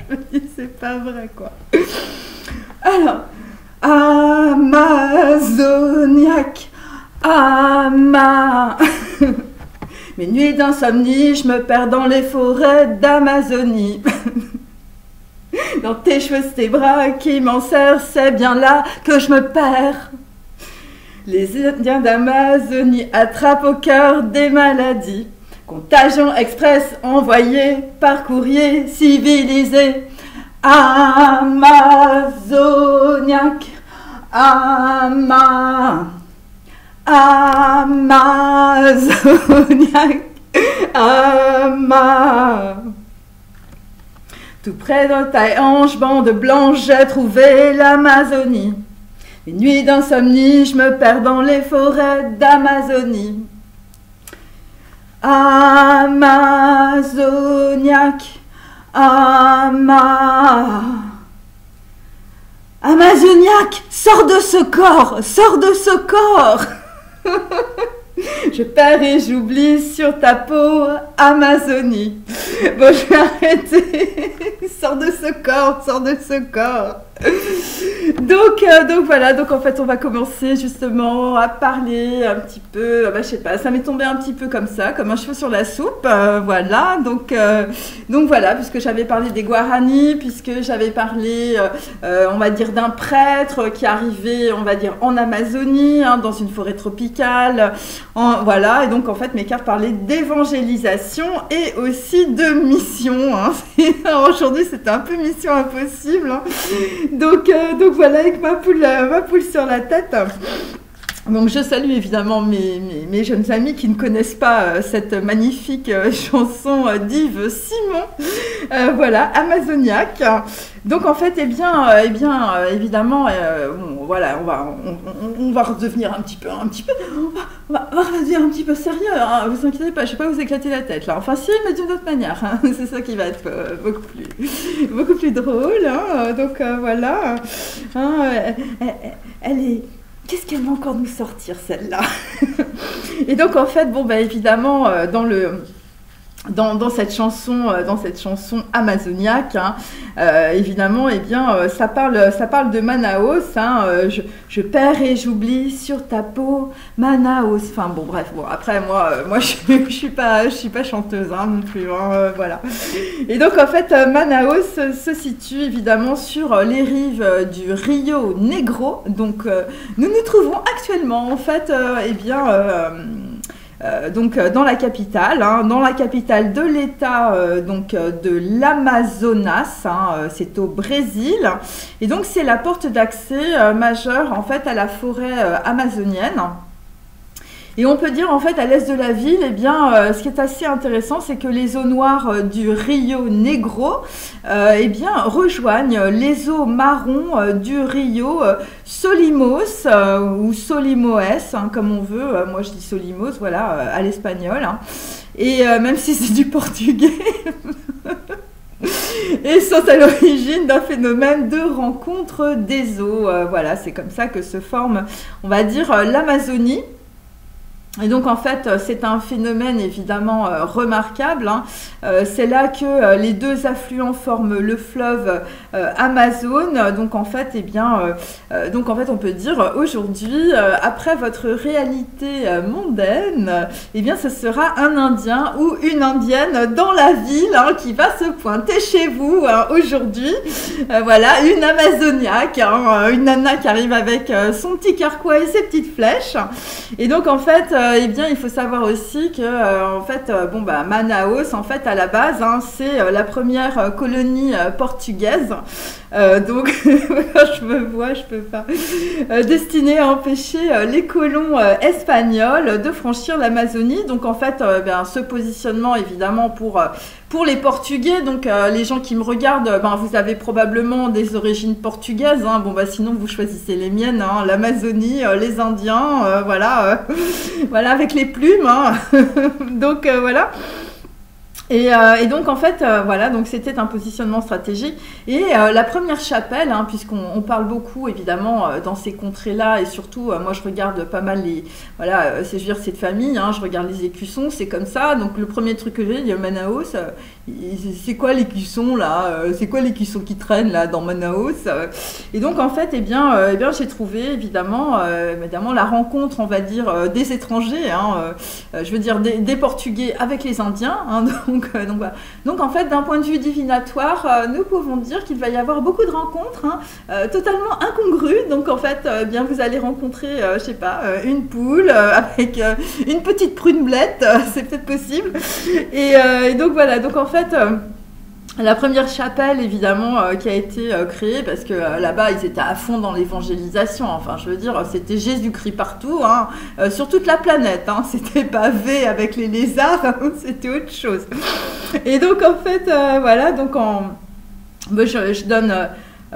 Je me dis, c'est pas vrai, quoi. Alors, Amazoniaque, Mes nuits d'insomnie, je me perds dans les forêts d'Amazonie. Dans tes cheveux, tes bras qui m'en serrent, c'est bien là que je me perds. Les Indiens d'Amazonie attrapent au cœur des maladies. Contagion express envoyée par courrier civilisé. Amazoniaque, Amazoniaque, Tout près de ta hanche, bande blanche, j'ai trouvé l'Amazonie. Les nuits d'insomnie, je me perds dans les forêts d'Amazonie. Amazoniaque, Amazoniaque, sors de ce corps, sors de ce corps. Je perds et j'oublie sur ta peau, Amazonie. Bon, je vais arrêter. Sors de ce corps, sors de ce corps. Donc voilà, donc en fait on va commencer justement à parler un petit peu, je sais pas, ça m'est tombé un petit peu comme ça, comme un cheveu sur la soupe, voilà, donc voilà, puisque j'avais parlé des Guarani, puisque j'avais parlé, on va dire, d'un prêtre qui arrivait, on va dire, en Amazonie, hein, dans une forêt tropicale, voilà, et donc en fait mes cartes parlaient d'évangélisation et aussi de mission, hein. Aujourd'hui c'était un peu mission impossible, hein. Donc voilà, avec ma poule sur la tête. Donc je salue évidemment mes jeunes amis qui ne connaissent pas cette magnifique chanson d'Yves Simon, voilà, Amazoniaque. Donc en fait, évidemment, bon, voilà, on va redevenir un petit peu, on va redevenir un petit peu sérieux, hein, vous inquiétez pas, je vais pas vous éclater la tête là. Enfin si, mais d'une autre manière, hein, c'est ça qui va être beaucoup plus drôle, hein, donc voilà, hein, elle est... Qu'est-ce qu'elle va encore nous sortir, celle-là? Et donc, en fait, bon, bah, évidemment, dans cette chanson amazoniaque, hein, évidemment, eh bien, ça parle de Manaus, hein, je perds et j'oublie sur ta peau, Manaus. Enfin bon, bref, bon, après moi je suis pas chanteuse, hein, non plus, hein, voilà. Et donc en fait, Manaus se situe évidemment sur les rives du Rio Negro. Donc nous nous trouvons actuellement en fait, donc dans la capitale, hein, de l'État de l'Amazonas, hein, c'est au Brésil, et donc c'est la porte d'accès majeure en fait à la forêt amazonienne. Et on peut dire en fait à l'est de la ville, eh bien, ce qui est assez intéressant, c'est que les eaux noires du Rio Negro, eh bien, rejoignent les eaux marrons du Rio Solimos ou Solimoes, hein, comme on veut. Moi, je dis Solimos, voilà, à l'espagnol. Hein. Et même si c'est du portugais. Et sont à l'origine d'un phénomène de rencontre des eaux. Voilà, c'est comme ça que se forme, on va dire, l'Amazonie. Et donc en fait c'est un phénomène évidemment remarquable, hein. C'est là que les deux affluents forment le fleuve Amazone. Donc en fait on peut dire aujourd'hui, après votre réalité mondaine, eh bien ce sera un Indien ou une Indienne dans la ville, hein, qui va se pointer chez vous, hein, aujourd'hui. Voilà, une Amazoniaque, hein, une nana qui arrive avec son petit carquois et ses petites flèches. Et donc en fait eh bien, il faut savoir aussi que Manaus, en fait, à la base, hein, c'est la première colonie portugaise. Donc, je peux pas. Destinée à empêcher les colons espagnols de franchir l'Amazonie. Donc, en fait, ce positionnement, évidemment, pour les Portugais, donc les gens qui me regardent, vous avez probablement des origines portugaises, hein. Bon, sinon vous choisissez les miennes, hein, l'Amazonie, les Indiens, voilà, voilà, avec les plumes, hein. Donc voilà. Et donc en fait, voilà, donc c'était un positionnement stratégique. Et la première chapelle, hein, puisqu'on parle beaucoup évidemment dans ces contrées-là, et surtout, moi je regarde pas mal les, voilà, je veux dire cette famille, hein, je regarde les écussons, c'est comme ça. Donc le premier truc que j'ai, il y a Manaus. C'est quoi l'écusson là? C'est quoi l'écusson qui traîne là dans Manaus? Et donc en fait, eh bien j'ai trouvé évidemment la rencontre, on va dire, des étrangers, hein, je veux dire des Portugais avec les Indiens, hein, voilà. Donc en fait, d'un point de vue divinatoire, nous pouvons dire qu'il va y avoir beaucoup de rencontres, hein, totalement incongrues. Donc en fait, eh bien vous allez rencontrer, je sais pas, une poule avec une petite prunelette, c'est peut-être possible. Et donc voilà, donc en fait, la première chapelle, évidemment, qui a été créée, parce que là-bas, ils étaient à fond dans l'évangélisation. Enfin, je veux dire, c'était Jésus-Christ partout, hein, sur toute la planète. Hein, c'était pavé avec les lézards, hein, c'était autre chose. Et donc, en fait, voilà, donc je donne...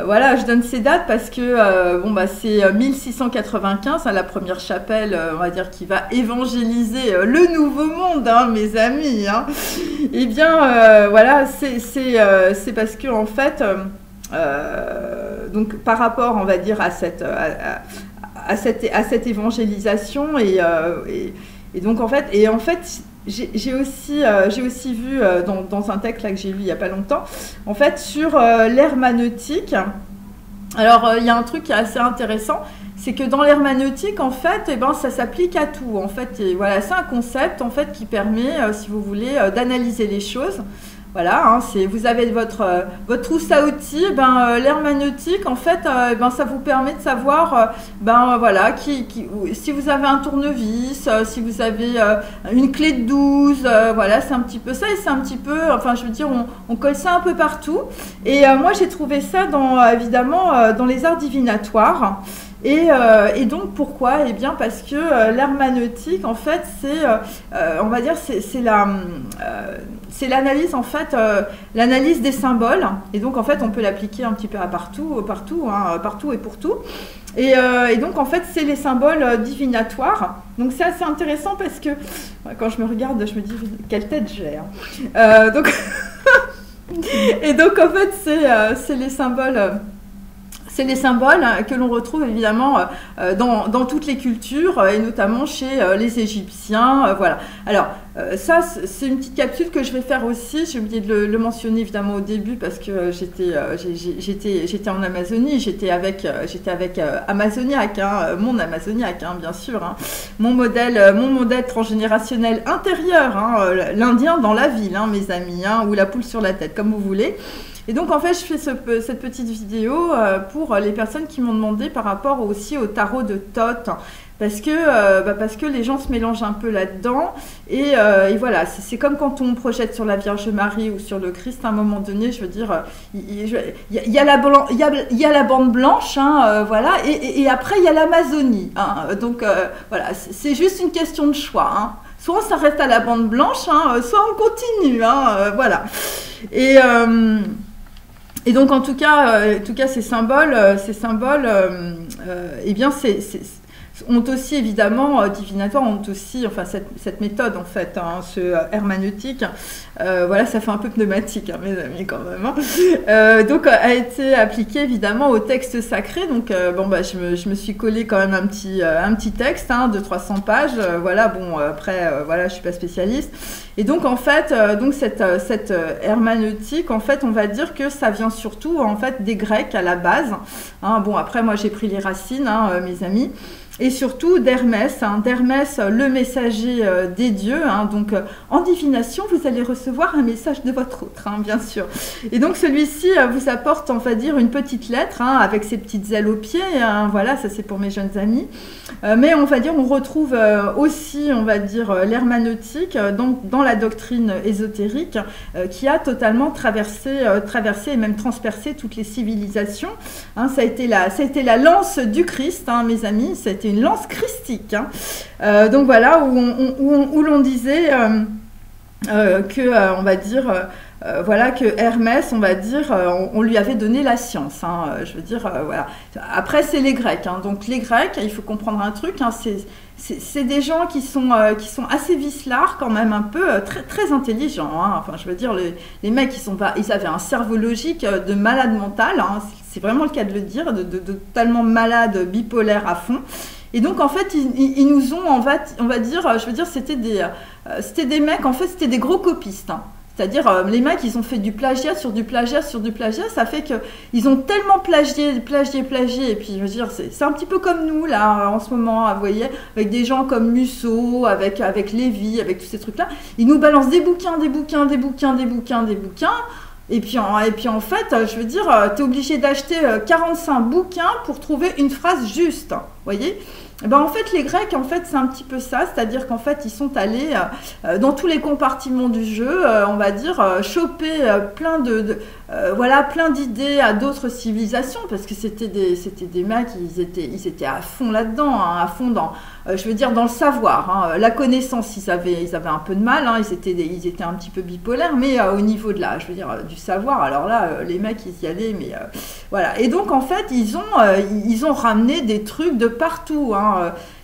voilà, je donne ces dates parce que bon, bah, c'est 1695, hein, la première chapelle, on va dire, qui va évangéliser le Nouveau Monde, hein, mes amis. Hein. Eh bien, voilà, c'est parce que en fait, donc par rapport, on va dire, à cette évangélisation et donc en fait, j'ai aussi vu dans un texte là, que j'ai lu il n'y a pas longtemps, en fait, sur l'herméneutique. Alors, il y a un truc qui est assez intéressant, c'est que dans l'herméneutique, en fait, eh ben, ça s'applique à tout. En fait, et voilà, c'est un concept en fait, qui permet, si vous voulez, d'analyser les choses. Voilà, hein, vous avez votre trousse à outils, l'herméneutique, en fait, ça vous permet de savoir, voilà, si vous avez un tournevis, si vous avez une clé de 12, voilà, c'est un petit peu ça, et c'est un petit peu, enfin, je veux dire, on colle ça un peu partout. Et moi, j'ai trouvé ça, évidemment, dans les arts divinatoires. Et donc pourquoi? Eh bien parce que l'herméneutique, en fait, on va dire, c'est l'analyse, en fait, l'analyse des symboles. Et donc en fait, on peut l'appliquer un petit peu à partout, hein, partout et pour tout. Et donc en fait, c'est les symboles divinatoires. Donc c'est assez intéressant parce que quand je me regarde, je me dis quelle tête j'ai. Hein. Donc et donc en fait, c'est les symboles. C'est les symboles que l'on retrouve évidemment dans toutes les cultures et notamment chez les Égyptiens. Voilà. Alors, ça, c'est une petite capsule que je vais faire aussi. J'ai oublié de le mentionner évidemment au début parce que j'étais en Amazonie. J'étais avec Amazoniac, hein, mon Amazoniac, hein, bien sûr. Hein, mon modèle transgénérationnel intérieur, hein, l'Indien dans la ville, hein, mes amis, hein, ou la poule sur la tête, comme vous voulez. Et donc en fait je fais cette petite vidéo pour les personnes qui m'ont demandé par rapport aussi au tarot de Thoth, parce que les gens se mélangent un peu là-dedans et voilà, c'est comme quand on projette sur la Vierge Marie ou sur le Christ à un moment donné, je veux dire, il y a la bande blanche, hein, voilà, et après il y a l'Amazonie, hein, donc voilà, c'est juste une question de choix, hein. Soit on s'arrête à la bande blanche, hein, soit on continue, hein, voilà. Et donc en tout cas ces symboles, eh bien ont aussi évidemment divinatoire, ont aussi, enfin cette méthode en fait, hein, ce herméneutique, voilà, ça fait un peu pneumatique, hein, mes amis, quand même, hein. Donc a été appliqué évidemment au texte sacré. Donc bon, je me suis collé quand même un petit texte, hein, de 300 pages, voilà, bon, après voilà, je suis pas spécialiste. Et donc en fait, cette herméneutique, en fait, on va dire que ça vient surtout en fait des Grecs à la base, hein. Bon, après moi j'ai pris les racines, hein, mes amis. Et surtout d'Hermès, hein, d'Hermès, le messager des dieux. Hein, donc en divination, vous allez recevoir un message de votre autre, hein, bien sûr. Et donc celui-ci vous apporte, on va dire, une petite lettre, hein, avec ses petites ailes aux pieds. Hein, voilà, ça c'est pour mes jeunes amis. Mais on va dire, on retrouve aussi, on va dire, l'herméneutique dans la doctrine ésotérique qui a totalement traversé et même transpercé toutes les civilisations. Hein, ça a été la lance du Christ, hein, mes amis. Ça a été une lance christique, hein. Donc voilà, où l'on disait que, on va dire, voilà, que Hermès, on va dire, on lui avait donné la science, hein, je veux dire, voilà. Après, c'est les Grecs, hein. Donc les Grecs, il faut comprendre un truc, hein, c'est des gens qui sont assez vicelards quand même, un peu très, très intelligents. Hein. Enfin, je veux dire, les mecs, ils avaient un cerveau logique de malade mental. Hein. C'est vraiment le cas de le dire, de totalement malade, bipolaire à fond. Et donc, en fait, ils nous ont, on va dire, je veux dire, c'était des mecs, en fait, c'était des gros copistes. Hein. C'est-à-dire, les mecs, ils ont fait du plagiat sur du plagiat sur du plagiat. Ça fait qu'ils ont tellement plagié. Et puis, je veux dire, c'est un petit peu comme nous, là, en ce moment, vous voyez, avec des gens comme Musso, avec Lévy, avec tous ces trucs-là. Ils nous balancent des bouquins. Et puis en fait, je veux dire, tu es obligé d'acheter 45 bouquins pour trouver une phrase juste. Vous voyez ? Et ben en fait, les Grecs, en fait, c'est un petit peu ça, c'est-à-dire qu'en fait, ils sont allés dans tous les compartiments du jeu, on va dire, choper plein d'idées à d'autres civilisations, parce que c'était des mecs, ils étaient à fond là-dedans, hein, à fond dans, je veux dire, dans le savoir, hein, la connaissance, ils avaient un peu de mal, hein, ils étaient un petit peu bipolaires, mais au niveau de je veux dire, du savoir, alors là, les mecs, ils y allaient, mais voilà. Et donc, en fait, ils ont ramené des trucs de partout, hein.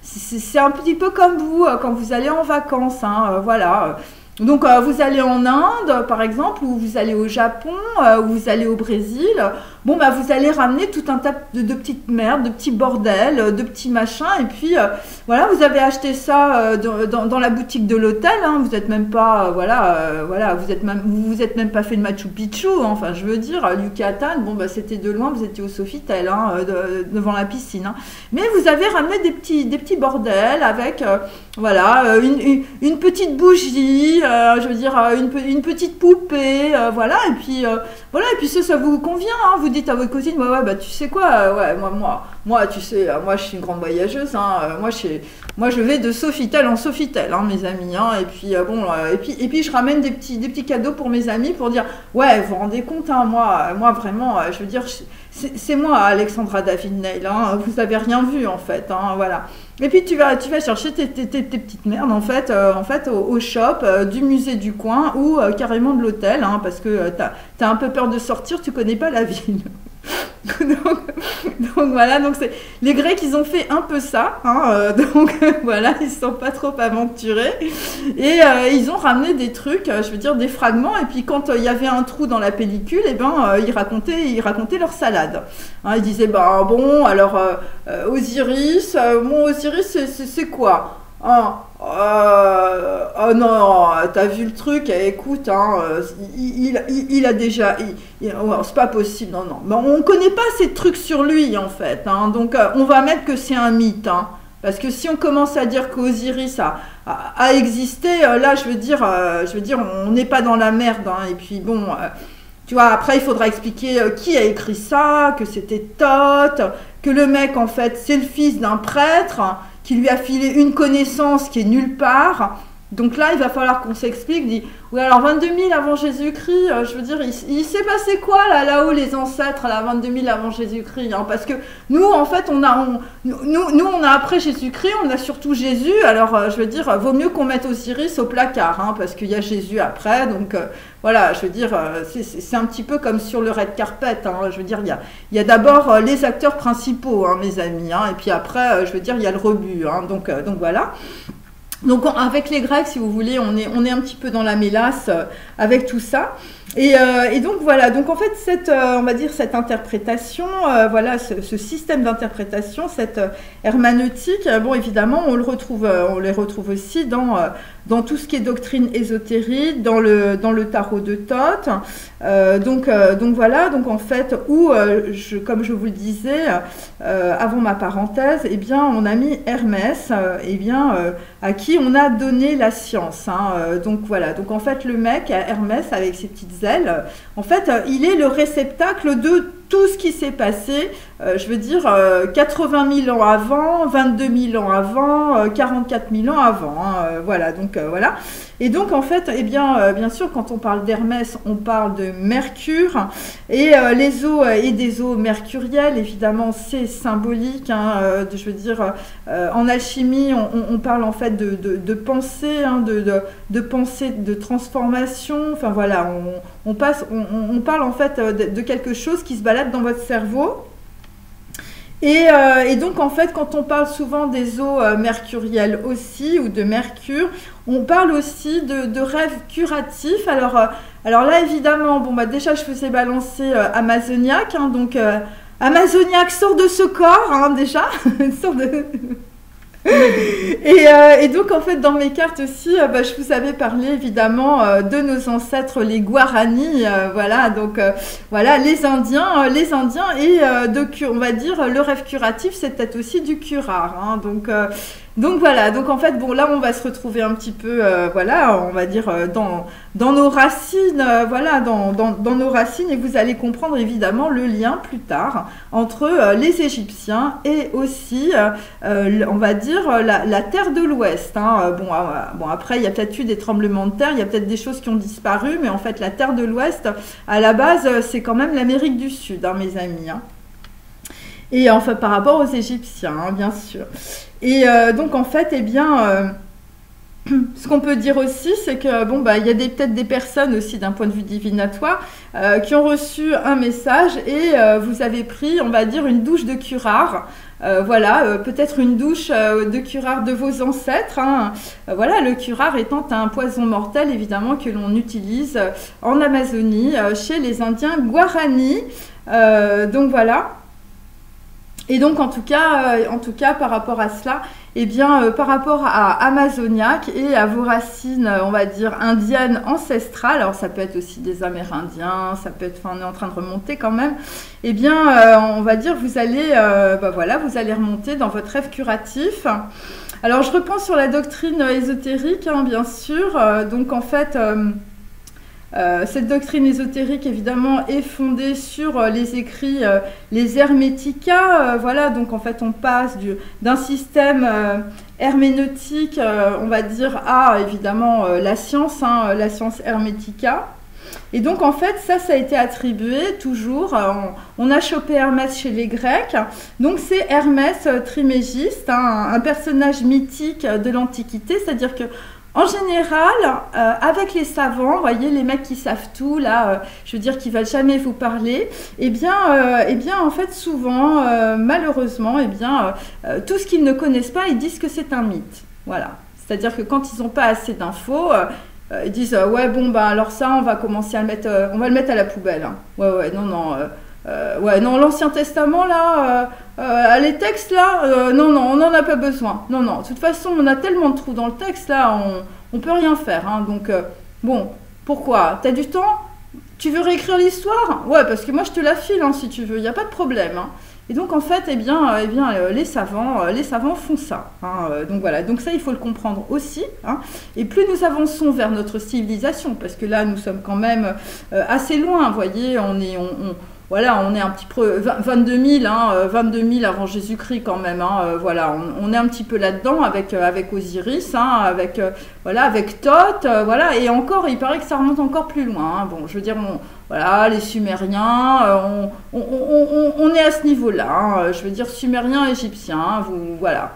C'est un petit peu comme vous quand vous allez en vacances, hein, voilà. Donc vous allez en Inde par exemple, ou vous allez au Japon, ou vous allez au Brésil. Bon bah vous allez ramener tout un tas de petites merdes, de petits bordels, de petits machins. Et puis voilà, vous avez acheté ça dans la boutique de l'hôtel. Hein, vous n'êtes même pas vous êtes même pas fait de Machu Picchu. Hein, enfin je veux dire, Yucatan. Bon bah c'était de loin, vous étiez au Sofitel, hein, devant la piscine. Hein. Mais vous avez ramené des petits bordels avec voilà une petite bougie. Je veux dire une petite poupée, voilà, et puis ça vous convient, hein, vous dites à votre cousine, ouais, bah tu sais quoi, ouais, moi tu sais, moi je suis une grande voyageuse, hein, moi je vais de Sofitel en Sofitel, hein, mes amis, hein, et puis et puis je ramène des petits cadeaux pour mes amis pour dire, ouais, vous vous rendez compte, hein, moi vraiment, je veux dire, c'est moi Alexandra David Neil, hein, vous avez rien vu en fait, hein, voilà. Et puis tu vas chercher tes petites merdes en fait au shop du musée du coin ou carrément de l'hôtel, hein, parce que t'as un peu peur de sortir, tu connais pas la ville. donc voilà, donc c'est les Grecs, ils ont fait un peu ça, hein, donc voilà, ils ne sont pas trop aventurés et ils ont ramené des trucs, je veux dire des fragments, et puis quand il y avait un trou dans la pellicule, et ben ils racontaient leur salade, hein, ils disaient bah bon alors Osiris, c'est quoi, hein, oh non, t'as vu le truc, écoute, hein, il a déjà, c'est pas possible, non, mais on connaît pas ces trucs sur lui en fait, hein, donc on va mettre que c'est un mythe, hein, parce que si on commence à dire qu'Osiris a existé, là je veux dire, on n'est pas dans la merde, hein, et puis bon, tu vois, après il faudra expliquer qui a écrit ça, que c'était Thoth, que le mec en fait c'est le fils d'un prêtre, qui lui a filé une connaissance qui est nulle part. Donc là, il va falloir qu'on s'explique, dit, oui, alors 22 000 avant Jésus-Christ, je veux dire, il s'est passé quoi là-haut, les ancêtres, là, 22 000 avant Jésus-Christ, hein, parce que nous, en fait, on a après Jésus-Christ, on a surtout Jésus, alors je veux dire, vaut mieux qu'on mette Osiris au placard, hein, parce qu'il y a Jésus après, donc voilà, je veux dire, c'est un petit peu comme sur le red carpet, hein, je veux dire, il y a d'abord les acteurs principaux, hein, mes amis, hein, et puis après, je veux dire, il y a le rebut, hein, donc voilà. Donc avec les Grecs, si vous voulez, on est un petit peu dans la mélasse avec tout ça. Et donc voilà, donc en fait on va dire cette interprétation, voilà, ce système d'interprétation, cette herméneutique, bon évidemment on les retrouve aussi dans tout ce qui est doctrine ésotérique, dans le tarot de Thoth, donc voilà, donc en fait comme je vous le disais avant ma parenthèse, eh bien on a mis Hermès, eh bien à qui on a donné la science, hein, donc voilà, donc en fait le mec Hermès avec ses petites ailes, en fait il est le réceptacle de tout ce qui s'est passé, je veux dire 80 000 ans avant, 22 000 ans avant, 44 000 ans avant, hein, voilà, donc voilà. Et donc en fait, eh bien sûr, quand on parle d'Hermès, on parle de Mercure, et les eaux et des eaux mercurielles, évidemment, c'est symbolique, hein, je veux dire, en alchimie, on parle en fait de pensée, hein, de pensée, de transformation, enfin voilà, on parle en fait de quelque chose qui se balade dans votre cerveau. Et donc, en fait, quand on parle souvent des eaux mercurielles aussi, ou de Mercure, on parle aussi de rêves curatifs. Alors là, évidemment, bon, bah, déjà, je faisais balancer Amazoniaque. Hein, donc, Amazoniaque sort de ce corps, hein, déjà. Sort de... Et donc en fait dans mes cartes aussi, bah, je vous avais parlé évidemment de nos ancêtres les Guarani, voilà donc voilà les Indiens et on va dire le rêve curatif c'est peut-être aussi du curare, hein, donc voilà, donc en fait bon là on va se retrouver un petit peu voilà on va dire dans nos racines, voilà dans nos racines et vous allez comprendre évidemment le lien plus tard entre les Égyptiens et aussi on va dire la terre de l'Ouest. Hein. Bon, après, il y a peut-être eu des tremblements de terre, il y a peut-être des choses qui ont disparu, mais en fait, la terre de l'Ouest, à la base, c'est quand même l'Amérique du Sud, hein, mes amis. Hein. Et enfin, par rapport aux Égyptiens, hein, bien sûr. Et donc, en fait, eh bien... ce qu'on peut dire aussi, c'est que bon bah il y a peut-être des personnes aussi d'un point de vue divinatoire qui ont reçu un message et vous avez pris, on va dire, une douche de curare. Voilà, peut-être une douche de curare de vos ancêtres. Hein. Voilà, le curare étant un poison mortel évidemment que l'on utilise en Amazonie chez les Indiens Guarani. Donc voilà. Et donc en tout cas par rapport à cela, eh bien par rapport à Amazoniaque et à vos racines, on va dire indiennes ancestrales, alors ça peut être aussi des Amérindiens, ça peut être, enfin on est en train de remonter quand même, eh bien on va dire vous allez, bah voilà, vous allez remonter dans votre rêve curatif. Alors je repense sur la doctrine ésotérique, hein, bien sûr, donc en fait... cette doctrine ésotérique évidemment est fondée sur les écrits, les Hermetica, voilà, donc en fait on passe d'un système herméneutique, on va dire, à évidemment la science, hein, la science Hermetica. Et donc en fait ça a été attribué toujours, on a chopé Hermès chez les Grecs, donc c'est Hermès Trismégiste, hein, un personnage mythique de l'Antiquité, c'est-à-dire que en général, avec les savants, vous voyez, les mecs qui savent tout, là, je veux dire, qui ne veulent jamais vous parler, eh bien, en fait, souvent, malheureusement, eh bien, tout ce qu'ils ne connaissent pas, ils disent que c'est un mythe. Voilà. C'est-à-dire que quand ils n'ont pas assez d'infos, ils disent, ouais, bon, bah, alors ça, on va commencer à le mettre, on va le mettre à la poubelle. Hein. Ouais, non, l'Ancien Testament, là, les textes, là, non, on n'en a pas besoin. Non, de toute façon, on a tellement de trous dans le texte, là, on peut rien faire. Hein. Donc, bon, pourquoi? T'as du temps? Tu veux réécrire l'histoire? Ouais, parce que moi, je te la file, hein, si tu veux, il n'y a pas de problème. Hein. Et donc, en fait, les savants font ça. Hein. Donc, voilà, donc ça, il faut le comprendre aussi. Hein. Et plus nous avançons vers notre civilisation, parce que là, nous sommes quand même assez loin, vous voyez, voilà, on est un petit peu 22 000, hein, 22 000 avant Jésus-Christ quand même. Hein, voilà, on est un petit peu là-dedans avec Osiris, hein, avec Thoth, voilà. Et encore, il paraît que ça remonte encore plus loin. Hein. Bon, je veux dire, voilà, les Sumériens, on est à ce niveau-là. Hein, je veux dire, Sumériens, Égyptiens, hein, voilà,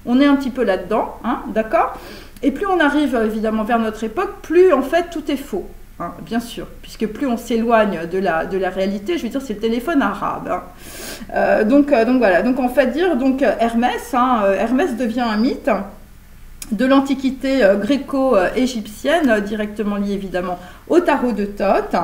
on est un petit peu là-dedans, hein, d'accord. Et plus on arrive évidemment vers notre époque, plus en fait tout est faux. Hein, bien sûr, puisque plus on s'éloigne de la réalité, je veux dire, c'est le téléphone arabe. Hein. Donc voilà, donc en fait Hermès, hein, Hermès devient un mythe de l'antiquité gréco-égyptienne, directement lié évidemment au tarot de Thoth.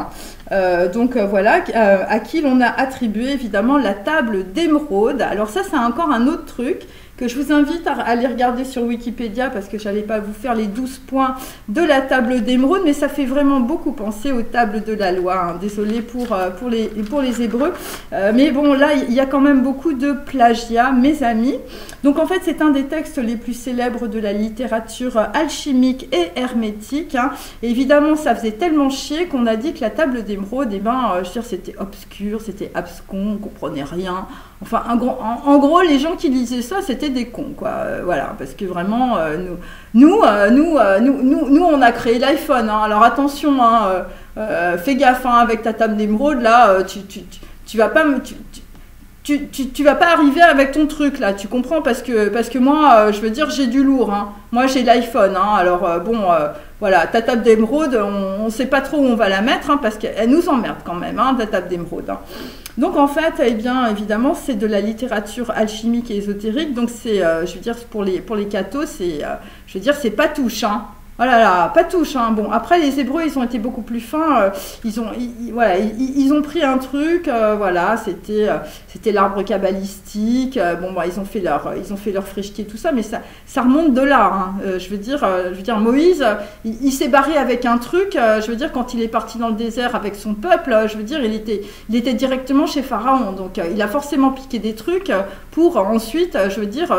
Voilà, à qui l'on a attribué évidemment la table d'émeraude. Alors ça, c'est encore un autre truc que je vous invite à aller regarder sur Wikipédia parce que je n'allais pas vous faire les 12 points de la table d'émeraude, mais ça fait vraiment beaucoup penser aux tables de la loi. Hein. Désolée pour les Hébreux. Mais bon, là, il y a quand même beaucoup de plagiat, mes amis. Donc en fait, c'est un des textes les plus célèbres de la littérature alchimique et hermétique. Hein. Et évidemment, ça faisait tellement chier qu'on a dit que la table d'émeraude, je veux dire, c'était obscur, c'était abscon, on ne comprenait rien. Enfin, en gros, les gens qui lisaient ça, c'était des cons, quoi. Voilà, parce que vraiment, nous, on a créé l'iPhone. Hein. Alors attention, hein, fais gaffe hein, avec ta table d'émeraude. Là, tu vas pas tu vas pas arriver avec ton truc là, tu comprends, parce que moi, je veux dire, j'ai du lourd. Hein. Moi, j'ai l'iPhone. Hein. Alors voilà, ta table d'émeraude, on ne sait pas trop où on va la mettre, hein, parce qu'elle nous emmerde quand même, hein, ta table d'émeraude. Hein. Donc en fait, eh bien, évidemment, c'est de la littérature alchimique et ésotérique. Donc c'est, je veux dire, pour les cathos, c'est, je veux dire, c'est pas touche, hein. Oh là là, pas touche, hein. Bon, après les Hébreux, ils ont été beaucoup plus fins. Voilà, ils ont pris un truc, voilà, c'était l'arbre kabbalistique. Bon, bah, ils ont fait leur frichetier, tout ça, mais ça remonte de là. Hein. Je veux dire, Moïse, il s'est barré avec un truc. Je veux dire, quand il est parti dans le désert avec son peuple, je veux dire, il était directement chez Pharaon. Donc, il a forcément piqué des trucs pour ensuite, je veux dire,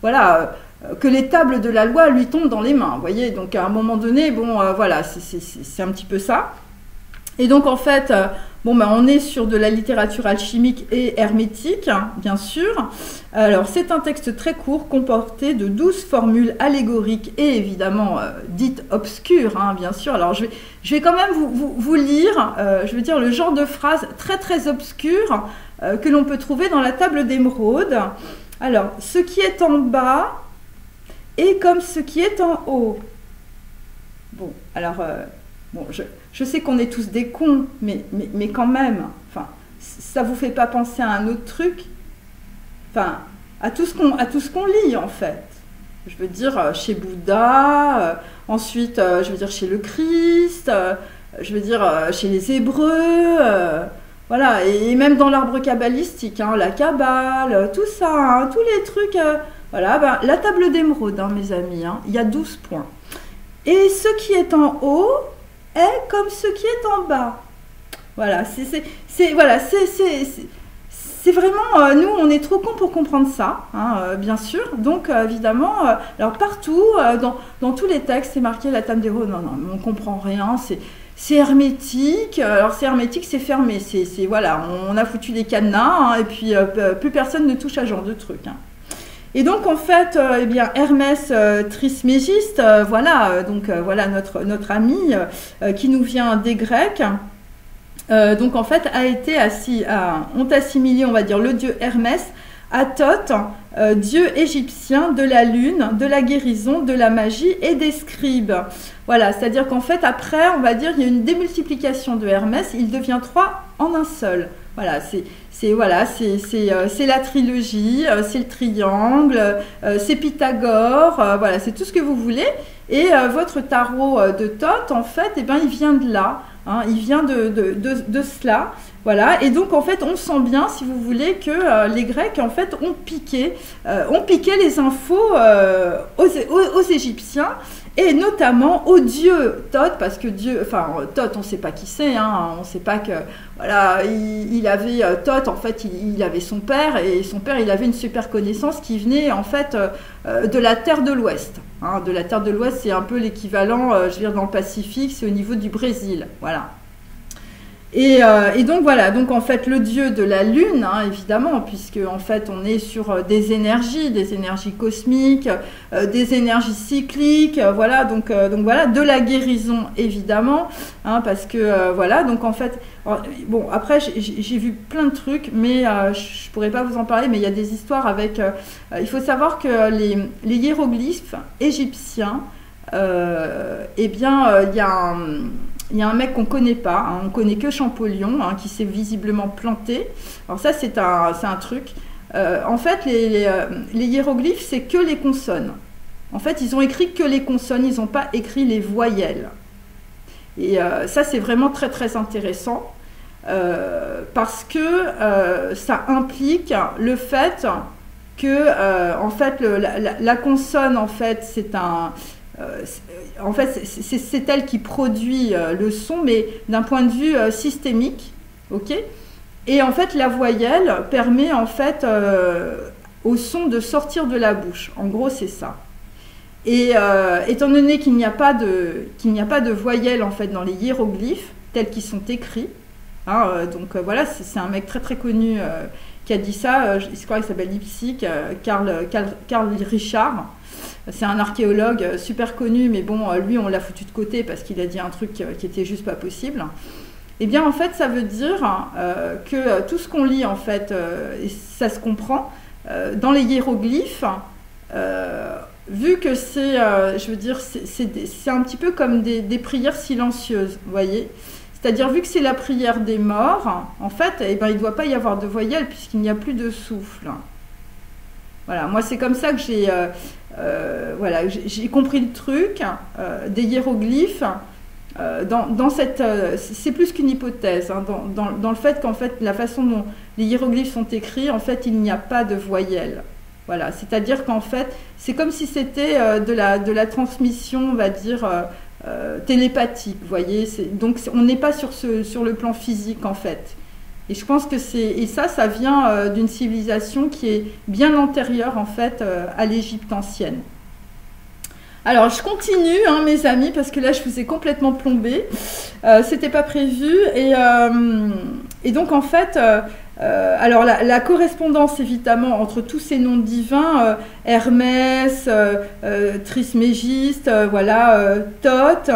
voilà. Que les tables de la loi lui tombent dans les mains, vous voyez, donc à un moment donné, bon, voilà, c'est un petit peu ça. Et donc en fait, bon, ben, on est sur de la littérature alchimique et hermétique, hein, bien sûr. Alors c'est un texte très court, comporté de 12 formules allégoriques et évidemment dites obscures, hein, bien sûr. Alors je vais quand même vous lire, je veux dire, le genre de phrase très très obscure que l'on peut trouver dans la table d'émeraude. Alors, ce qui est en bas et comme ce qui est en haut. Bon, alors, bon, je sais qu'on est tous des cons, mais quand même, enfin, ça vous fait pas penser à un autre truc, enfin, à tout ce qu'on lit, en fait. Je veux dire, chez Bouddha, ensuite, je veux dire, chez le Christ, je veux dire, chez les Hébreux, voilà, et même dans l'arbre kabbalistique, hein, la Kabbale, tout ça, hein, tous les trucs... voilà, ben, la table d'émeraude, hein, mes amis, hein, il y a 12 points. Et ce qui est en haut est comme ce qui est en bas. Voilà, c'est vraiment, nous, on est trop cons pour comprendre ça, hein, bien sûr. Donc, évidemment, alors partout, dans tous les textes, c'est marqué la table d'émeraude. Non, on ne comprend rien, c'est hermétique. Alors, c'est hermétique, c'est fermé. Voilà, on a foutu les cadenas, hein, et puis plus personne ne touche à ce genre de truc, hein. Et donc en fait, eh bien, Hermès Trismégiste, voilà, donc voilà notre ami qui nous vient des Grecs. Donc en fait ont assimilé, on va dire, le dieu Hermès à Thoth, dieu égyptien de la lune, de la guérison, de la magie et des scribes. Voilà, c'est-à-dire qu'en fait après, on va dire, il y a une démultiplication de Hermès, il devient 3 en un seul. Voilà, c'est la trilogie, c'est le triangle, c'est Pythagore, voilà, c'est tout ce que vous voulez. Et votre tarot de Thoth, en fait, eh ben, il vient de là, hein, il vient de cela. Voilà, et donc en fait, on sent bien, si vous voulez, que les Grecs, en fait, ont piqué les infos aux Égyptiens. Et notamment au dieu Thoth, parce que Thoth, on ne sait pas qui c'est, hein, on ne sait pas que, voilà, il avait, Thoth, en fait, il avait son père, et son père, il avait une super connaissance qui venait, en fait, de la Terre de l'Ouest. Hein, de la Terre de l'Ouest, c'est un peu l'équivalent, je veux dire, dans le Pacifique, c'est au niveau du Brésil, voilà. Et donc voilà, donc en fait le dieu de la lune, hein, évidemment, puisque en fait on est sur des énergies cosmiques, des énergies cycliques, voilà, donc voilà, de la guérison évidemment, hein, parce que voilà, donc en fait, bon après j'ai vu plein de trucs, mais je pourrais pas vous en parler, mais il y a des histoires avec, il faut savoir que les hiéroglyphes égyptiens, eh bien il y a un mec qu'on ne connaît pas, hein, on ne connaît que Champollion, hein, qui s'est visiblement planté. Alors ça, c'est un truc. En fait, les hiéroglyphes, c'est que les consonnes. En fait, ils ont écrit que les consonnes, ils n'ont pas écrit les voyelles. Et ça, c'est vraiment très, très intéressant, parce que ça implique le fait que, en fait, la consonne, en fait, c'est un... en fait, c'est elle qui produit le son, mais d'un point de vue systémique, ok. Et en fait, la voyelle permet en fait au son de sortir de la bouche. En gros, c'est ça. Et étant donné qu'il n'y a pas de voyelle en fait dans les hiéroglyphes tels qu'ils sont écrits, hein, donc voilà, c'est un mec très très connu qui a dit ça. Je crois qu'il s'appelle Lipsic, Karl Richard. C'est un archéologue super connu, mais bon, lui, on l'a foutu de côté parce qu'il a dit un truc qui était juste pas possible. Eh bien, en fait, ça veut dire que tout ce qu'on lit, en fait, et ça se comprend, dans les hiéroglyphes, vu que c'est, je veux dire, c'est un petit peu comme des prières silencieuses, vous voyez. C'est-à-dire, vu que c'est la prière des morts, en fait, eh ben, il ne doit pas y avoir de voyelle puisqu'il n'y a plus de souffle. Voilà, moi c'est comme ça que voilà, j'ai compris le truc des hiéroglyphes. Dans cette, c'est plus qu'une hypothèse, hein, dans le fait qu'en fait la façon dont les hiéroglyphes sont écrits, en fait il n'y a pas de voyelle. Voilà, c'est-à-dire qu'en fait c'est comme si c'était de la transmission, on va dire télépathique. Vous voyez, donc on n'est pas sur le plan physique en fait. Et je pense que ça vient d'une civilisation qui est bien antérieure en fait à l'Égypte ancienne. Alors, je continue, hein, mes amis, parce que là, je vous ai complètement plombé. C'était pas prévu. Et donc, en fait, alors la correspondance, évidemment, entre tous ces noms divins, Hermès, Trismégiste, voilà, Thoth,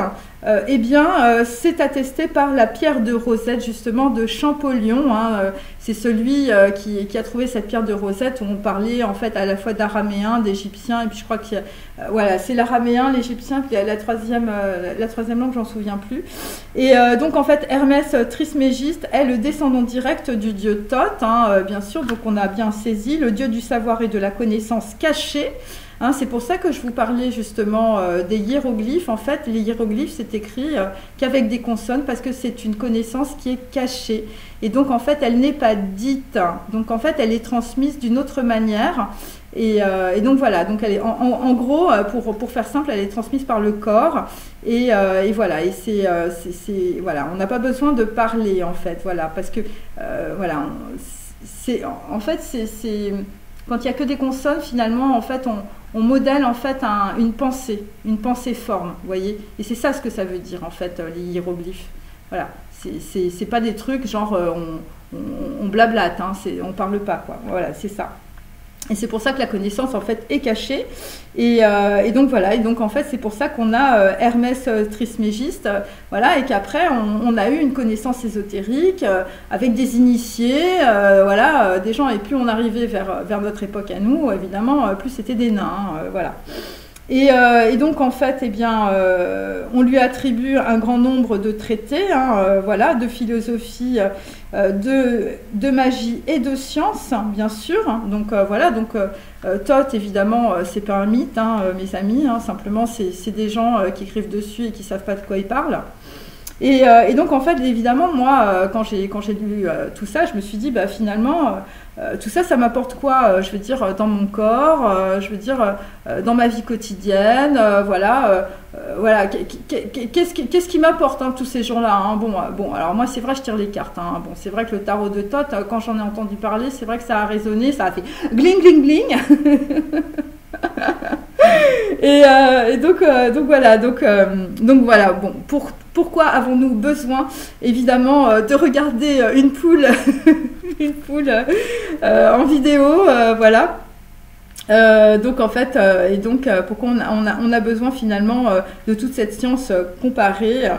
eh bien, c'est attesté par la pierre de Rosette, justement, de Champollion. Hein, c'est celui qui a trouvé cette pierre de Rosette où on parlait, en fait, à la fois d'araméen, d'égyptien, et puis je crois qu'il y a, voilà, c'est l'araméen, l'égyptien, puis la troisième langue, j'en souviens plus. Et donc, en fait, Hermès Trismégiste est le descendant direct du dieu Thoth, hein, bien sûr, donc on a bien saisi, le dieu du savoir et de la connaissance cachée. Hein, c'est pour ça que je vous parlais justement des hiéroglyphes. En fait, les hiéroglyphes, c'est écrit qu'avec des consonnes parce que c'est une connaissance qui est cachée. Et donc, en fait, elle n'est pas dite. Donc, en fait, elle est transmise d'une autre manière. Et donc, voilà. Donc, elle est, en gros, pour faire simple, elle est transmise par le corps. Et voilà. Et voilà. On n'a pas besoin de parler, en fait. Voilà. Parce que, voilà. En fait, c'est quand il n'y a que des consonnes, finalement, en fait, on modèle en fait une pensée forme, vous voyez. Et c'est ça ce que ça veut dire en fait les hiéroglyphes. Voilà, c'est pas des trucs genre on blablate, hein, on parle pas quoi. Voilà, c'est ça. Et c'est pour ça que la connaissance en fait est cachée. Et donc voilà, et donc en fait c'est pour ça qu'on a Hermès Trismégiste, voilà, et qu'après on a eu une connaissance ésotérique avec des initiés, voilà, des gens, et plus on arrivait vers notre époque à nous, évidemment, plus c'était des nains, voilà. Et donc en fait, eh bien, on lui attribue un grand nombre de traités, hein, voilà, de philosophie, de magie et de science, hein, bien sûr. Donc voilà, donc Thoth, évidemment, c'est pas un mythe, hein, mes amis, hein, simplement c'est des gens qui écrivent dessus et qui savent pas de quoi ils parlent. Et donc en fait, évidemment, moi, quand j'ai lu tout ça, je me suis dit, bah finalement, tout ça, ça m'apporte quoi, je veux dire, dans mon corps, je veux dire, dans ma vie quotidienne, voilà, voilà, qu'est-ce qui m'apporte, hein, tous ces gens-là, hein, bon, alors moi, c'est vrai, je tire les cartes, hein, bon, c'est vrai que le tarot de Thoth, quand j'en ai entendu parler, c'est vrai que ça a résonné, ça a fait gling, gling, gling. Et donc voilà, donc voilà, bon, pourquoi avons-nous besoin, évidemment, de regarder une poule, une poule en vidéo, voilà. Donc en fait, pourquoi on a besoin finalement de toute cette science comparée,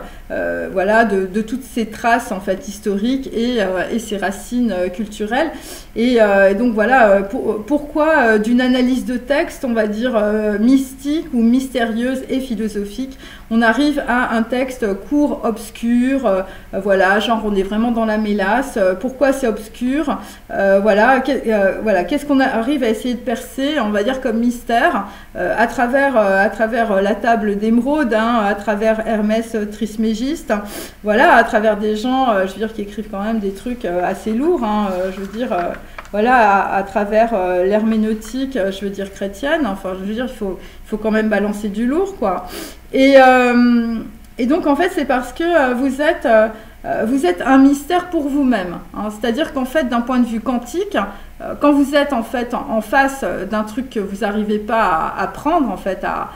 voilà, de toutes ces traces en fait historiques et ces racines culturelles. Et donc voilà, pourquoi d'une analyse de texte, on va dire mystique ou mystérieuse et philosophique, on arrive à un texte court, obscur, voilà, genre on est vraiment dans la mélasse. Pourquoi c'est obscur, voilà, qu'est-ce qu'on arrive à essayer de percer, on va dire comme mystère, à travers la table d'émeraude, hein, à travers Hermès Trismégiste, voilà, à travers des gens, je veux dire, qui écrivent quand même des trucs assez lourds, hein, je veux dire, voilà, à travers l'herméneutique, je veux dire chrétienne, enfin, je veux dire, il faut quand même balancer du lourd, quoi. Et donc, en fait, c'est parce que vous êtes un mystère pour vous-même, hein. C'est-à-dire qu'en fait, d'un point de vue quantique, quand vous êtes en fait en face d'un truc que vous n'arrivez pas à prendre, en fait, à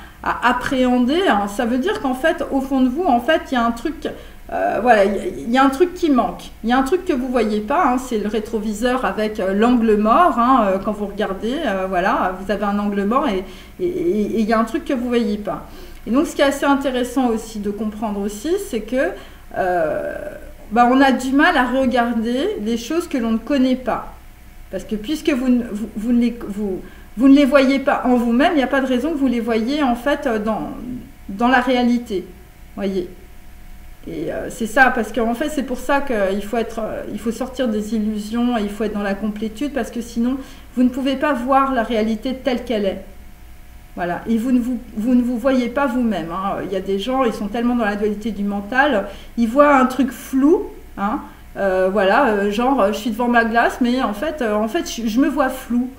appréhender, hein, ça veut dire qu'en fait, au fond de vous, en fait, il y a un truc, voilà, il y a un truc qui manque. Il y a un truc que vous ne voyez pas, hein, c'est le rétroviseur avec l'angle mort, hein, quand vous regardez, voilà, vous avez un angle mort et il y a un truc que vous ne voyez pas. Et donc, ce qui est assez intéressant aussi de comprendre aussi, c'est que on a du mal à regarder les choses que l'on ne connaît pas. Parce que puisque vous vous ne les voyez pas en vous-même, il n'y a pas de raison que vous les voyez en fait dans la réalité, voyez. Et c'est ça, parce qu'en fait, c'est pour ça qu'il faut sortir des illusions, il faut être dans la complétude, parce que sinon, vous ne pouvez pas voir la réalité telle qu'elle est. Voilà, et vous ne vous voyez pas vous-même. Hein. Il y a des gens, ils sont tellement dans la dualité du mental, ils voient un truc flou, hein, voilà, genre, je suis devant ma glace, mais en fait je me vois flou.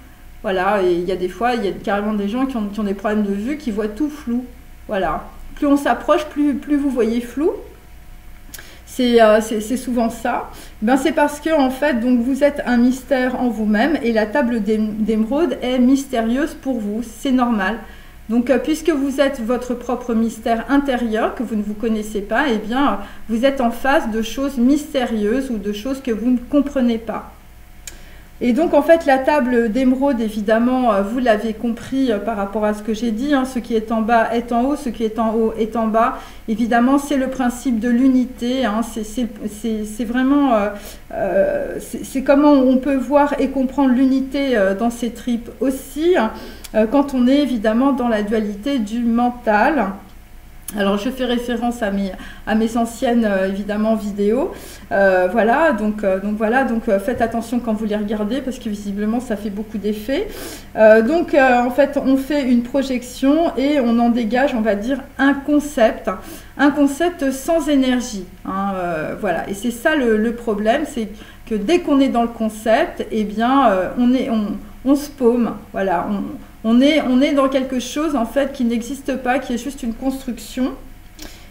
Voilà, et il y a des fois, il y a carrément des gens qui ont des problèmes de vue, qui voient tout flou. Voilà, plus on s'approche, plus vous voyez flou. C'est souvent ça. Ben, c'est parce que en fait, donc vous êtes un mystère en vous-même et la table d'émeraude est mystérieuse pour vous. C'est normal. Donc, puisque vous êtes votre propre mystère intérieur, que vous ne vous connaissez pas, eh bien, vous êtes en face de choses mystérieuses ou de choses que vous ne comprenez pas. Et donc, en fait, la table d'émeraude, évidemment, vous l'avez compris par rapport à ce que j'ai dit, hein, ce qui est en bas est en haut, ce qui est en haut est en bas. Évidemment, c'est le principe de l'unité, hein, c'est vraiment, c'est comment on peut voir et comprendre l'unité dans ses tripes aussi, hein, quand on est évidemment dans la dualité du mental. Alors, je fais référence à mes anciennes, évidemment, vidéos. Voilà, donc faites attention quand vous les regardez parce que visiblement, ça fait beaucoup d'effets. En fait, on fait une projection et on en dégage, on va dire, un concept sans énergie. Hein, voilà, et c'est ça le problème, c'est que dès qu'on est dans le concept, eh bien, on se paume. Voilà, on est dans quelque chose en fait qui n'existe pas, qui est juste une construction.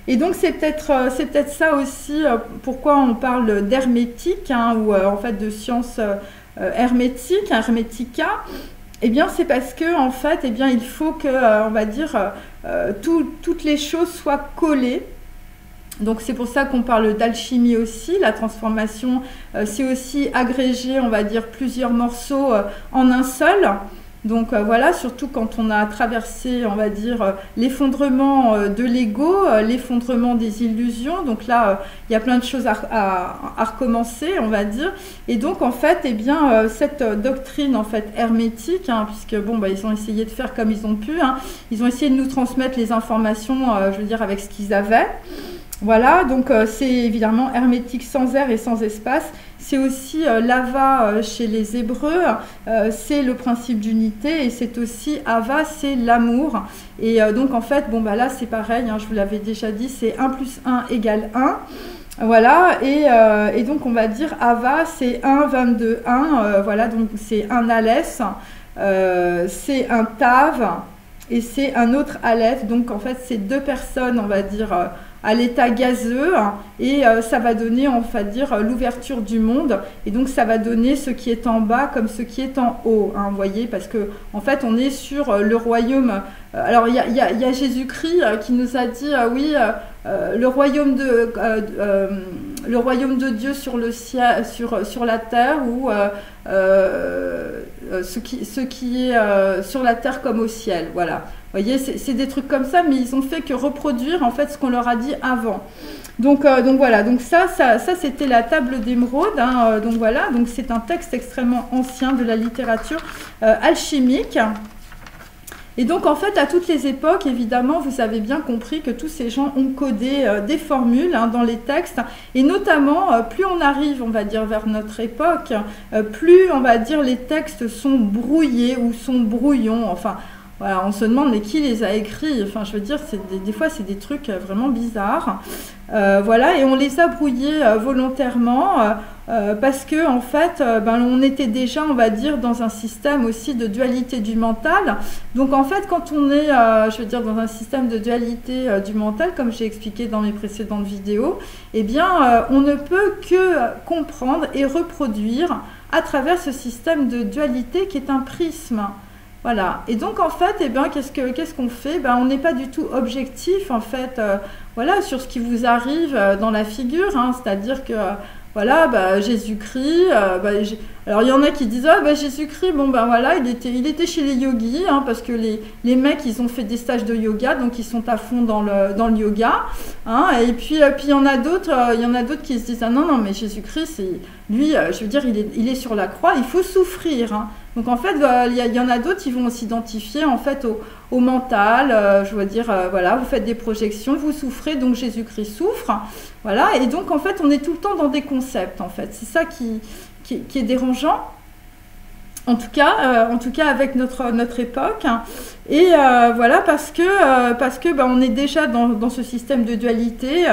Et donc c'est peut-être ça aussi pourquoi on parle d'hermétique, hein, ou en fait de science hermétique, hermetica. Eh bien c'est parce que en fait eh bien il faut que on va dire toutes les choses soient collées. Donc c'est pour ça qu'on parle d'alchimie aussi. La transformation, c'est aussi agréger, on va dire, plusieurs morceaux en un seul. Donc voilà, surtout quand on a traversé, on va dire, l'effondrement de l'ego, l'effondrement des illusions. Donc là, il y a plein de choses à recommencer, on va dire. Et donc en fait, eh bien, cette doctrine en fait hermétique, hein, puisque bon, bah, ils ont essayé de faire comme ils ont pu, hein, ils ont essayé de nous transmettre les informations, je veux dire, avec ce qu'ils avaient. Voilà, donc c'est évidemment hermétique sans air et sans espace. C'est aussi l'Ava chez les Hébreux, c'est le principe d'unité et c'est aussi Ava, c'est l'amour. Et donc en fait, bon bah là c'est pareil, hein, je vous l'avais déjà dit, c'est 1 plus 1 égale 1. Voilà, et donc on va dire Ava, c'est 1, 22, 1. Voilà, donc c'est un Alès, c'est un Tav et c'est un autre Aleph. Donc en fait, c'est deux personnes, on va dire, à l'état gazeux, et ça va donner, on va dire, l'ouverture du monde, et donc ça va donner ce qui est en bas comme ce qui est en haut, hein, vous voyez, parce que en fait on est sur le royaume. Alors il y a Jésus-Christ qui nous a dit oui, le royaume de Dieu sur le ciel, sur la terre, ou ce qui est sur la terre comme au ciel, voilà. Vous voyez, c'est des trucs comme ça, mais ils ont fait que reproduire en fait ce qu'on leur a dit avant. Donc voilà, donc ça c'était la table d'émeraude, hein, donc voilà, donc c'est un texte extrêmement ancien de la littérature alchimique. Et donc en fait à toutes les époques, évidemment, vous avez bien compris que tous ces gens ont codé des formules, hein, dans les textes, et notamment plus on arrive, on va dire, vers notre époque, plus on va dire les textes sont brouillés ou sont brouillons, enfin. Voilà, on se demande mais qui les a écrits, enfin je veux dire, des fois c'est des trucs vraiment bizarres, voilà, et on les a brouillés volontairement parce que en fait on était déjà, on va dire, dans un système aussi de dualité du mental. Donc en fait quand on est je veux dire dans un système de dualité du mental, comme j'ai expliqué dans mes précédentes vidéos, eh bien on ne peut que comprendre et reproduire à travers ce système de dualité qui est un prisme. Voilà, et donc en fait, eh bien, qu'est-ce qu'on fait? On n'est pas du tout objectif en fait, voilà, sur ce qui vous arrive dans la figure, hein, c'est-à-dire que voilà, Jésus-Christ, alors il y en a qui disent Jésus-Christ, bon voilà, il était chez les yogis, hein, parce que les mecs ils ont fait des stages de yoga, donc ils sont à fond dans le yoga, hein, et puis il y en a d'autres qui se disent non mais Jésus-Christ, lui, je veux dire, il est sur la croix, il faut souffrir, hein. Donc en fait, il y en a d'autres qui vont s'identifier en fait au mental. Je veux dire, voilà, vous faites des projections, vous souffrez, donc Jésus-Christ souffre. Voilà, et donc en fait, on est tout le temps dans des concepts, en fait. C'est ça qui est dérangeant. En tout cas avec notre époque. Et voilà, parce que on est déjà dans ce système de dualité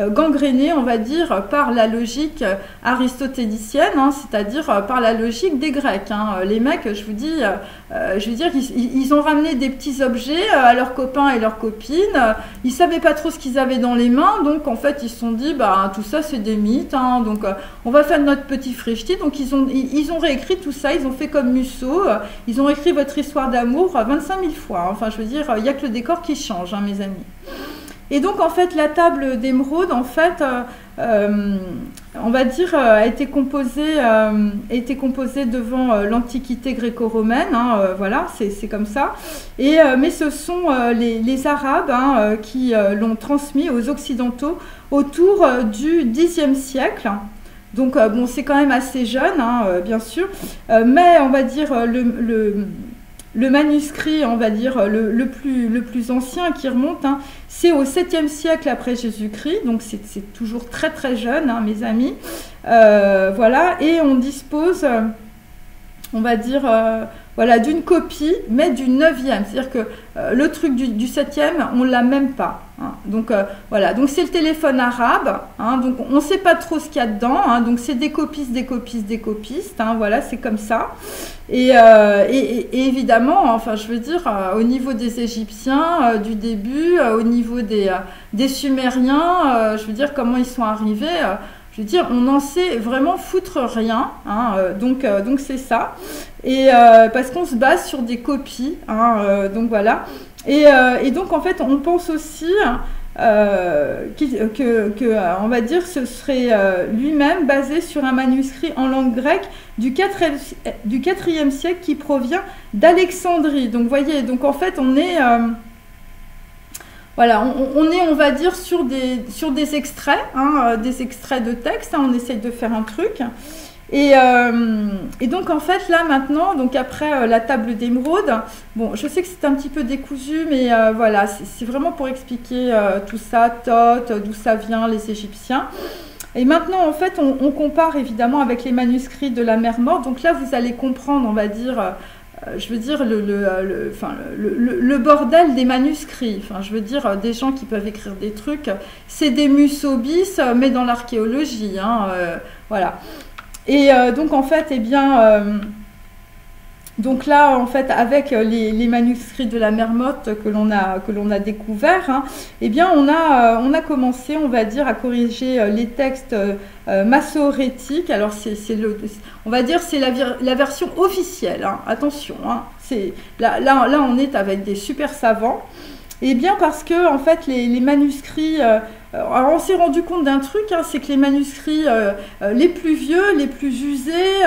gangréné, on va dire, par la logique aristotélicienne, hein, c'est-à-dire par la logique des Grecs. Hein. Les mecs, je veux dire, ils ont ramené des petits objets à leurs copains et leurs copines. Ils savaient pas trop ce qu'ils avaient dans les mains, donc en fait, ils se sont dit, tout ça, c'est des mythes. Hein, donc, on va faire notre petit frichti. Donc, ils ont réécrit tout ça. Ils ont fait comme Musso. Ils ont écrit votre histoire d'amour 25 000 fois. Enfin, je veux dire, il n'y a que le décor qui change, hein, mes amis. Et donc, en fait, la table d'émeraude, en fait, on va dire, a été composée devant l'Antiquité gréco-romaine. Hein, voilà, c'est comme ça. Et, mais ce sont les Arabes hein, qui l'ont transmis aux Occidentaux autour du Xe siècle. Donc, bon, c'est quand même assez jeune, hein, bien sûr. Mais, on va dire, le manuscrit, on va dire, le plus ancien qui remonte, hein, c'est au 7e siècle après Jésus-Christ, donc c'est toujours très très jeune, hein, mes amis. Voilà, et on dispose, on va dire, voilà, d'une copie, mais du 9e. C'est-à-dire que le truc du 7e, on ne l'a même pas. Hein. Donc, voilà, donc c'est le téléphone arabe. Hein. Donc, on ne sait pas trop ce qu'il y a dedans. Hein. Donc, c'est des copistes. Hein. Voilà, c'est comme ça. Et évidemment, enfin, je veux dire, au niveau des Égyptiens, du début, au niveau des Sumériens, je veux dire, comment ils sont arrivés... je veux dire, on n'en sait vraiment foutre rien, hein, donc c'est ça. Et parce qu'on se base sur des copies, hein, donc voilà. Et donc en fait, on pense aussi on va dire, ce serait lui-même basé sur un manuscrit en langue grecque du 4e siècle qui provient d'Alexandrie. Donc vous voyez, donc en fait, on est... voilà, on est, on va dire, sur des extraits, hein, des extraits de texte. Hein, on essaye de faire un truc. Et donc, en fait, là, maintenant, donc après la table d'émeraude, bon, je sais que c'est un petit peu décousu, mais voilà, c'est vraiment pour expliquer tout ça, Thoth, d'où ça vient, les Égyptiens. Et maintenant, en fait, on compare évidemment avec les manuscrits de la mer Morte. Donc là, vous allez comprendre, on va dire... je veux dire, le bordel des manuscrits. Enfin, je veux dire, des gens qui peuvent écrire des trucs. C'est des Musso bis, mais dans l'archéologie. Hein, voilà. Et donc, en fait, eh bien... donc là, en fait, avec les manuscrits de la mer Morte que l'on a découverts, hein, eh bien, on a commencé, on va dire, à corriger les textes massorétiques. Alors, on va dire, c'est la version officielle. Hein, attention, hein, là, on est avec des super savants. Et bien parce que, en fait, les manuscrits... alors, on s'est rendu compte d'un truc, hein, c'est que les manuscrits les plus vieux, les plus usés,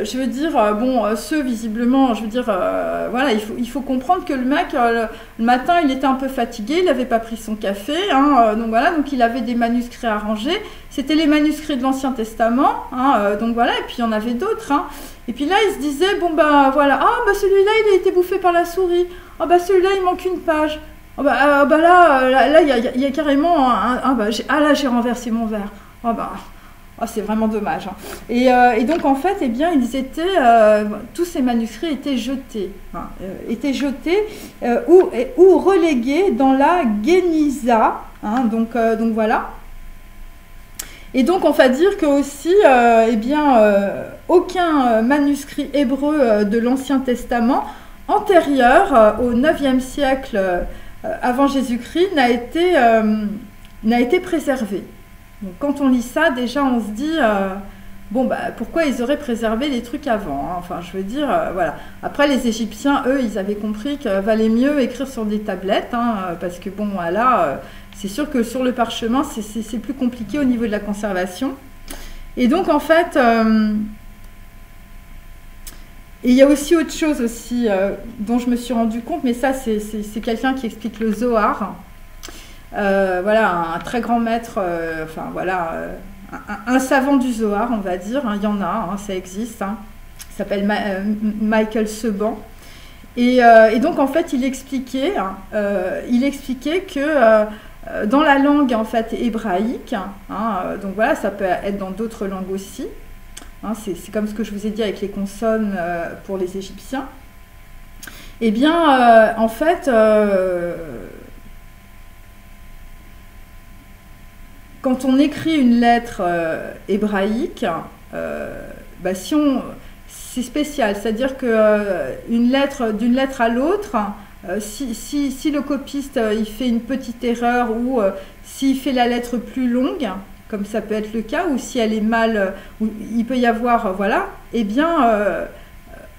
je veux dire, bon, ceux visiblement, je veux dire, voilà, il faut comprendre que le mec, le matin, il était un peu fatigué, il n'avait pas pris son café, hein, donc voilà, donc il avait des manuscrits à ranger. C'était les manuscrits de l'Ancien Testament, hein, donc voilà, et puis il y en avait d'autres. Hein. Et puis là, il se disait, bon, ben voilà, ah, bah celui-là, il a été bouffé par la souris, ah, bah celui-là, il manque une page. Oh là, il y a carrément là, j'ai renversé mon verre. Oh c'est vraiment dommage. Hein. Et donc, en fait, eh bien, tous ces manuscrits étaient jetés. Hein, ou relégués dans la Guéniza. Hein, donc voilà. Et donc, on va dire que aussi, aucun manuscrit hébreu de l'Ancien Testament antérieur au 9e siècle avant Jésus-Christ n'a été préservé. Donc, quand on lit ça, déjà on se dit pourquoi ils auraient préservé les trucs avant, hein. Enfin, je veux dire, voilà. Après, les Égyptiens, eux, ils avaient compris qu'il valait mieux écrire sur des tablettes, hein, parce que bon, voilà, c'est sûr que sur le parchemin, c'est plus compliqué au niveau de la conservation. Et donc, en fait, et il y a aussi autre chose aussi dont je me suis rendu compte, mais ça, c'est quelqu'un qui explique le Zohar. Voilà, un très grand maître, un savant du Zohar, on va dire. Hein, il y en a, hein, ça existe. Hein. s'appelle Michael Seban. Et donc en fait il expliquait que dans la langue en fait hébraïque, donc voilà, ça peut être dans d'autres langues aussi, c'est comme ce que je vous ai dit avec les consonnes pour les Égyptiens. Eh bien en fait quand on écrit une lettre hébraïque, c'est spécial, c'est-à-dire qu'une lettre, d'une lettre à l'autre, si le copiste il fait une petite erreur ou s'il fait la lettre plus longue, comme ça peut être le cas, ou si elle est mal, ou il peut y avoir, voilà, eh bien,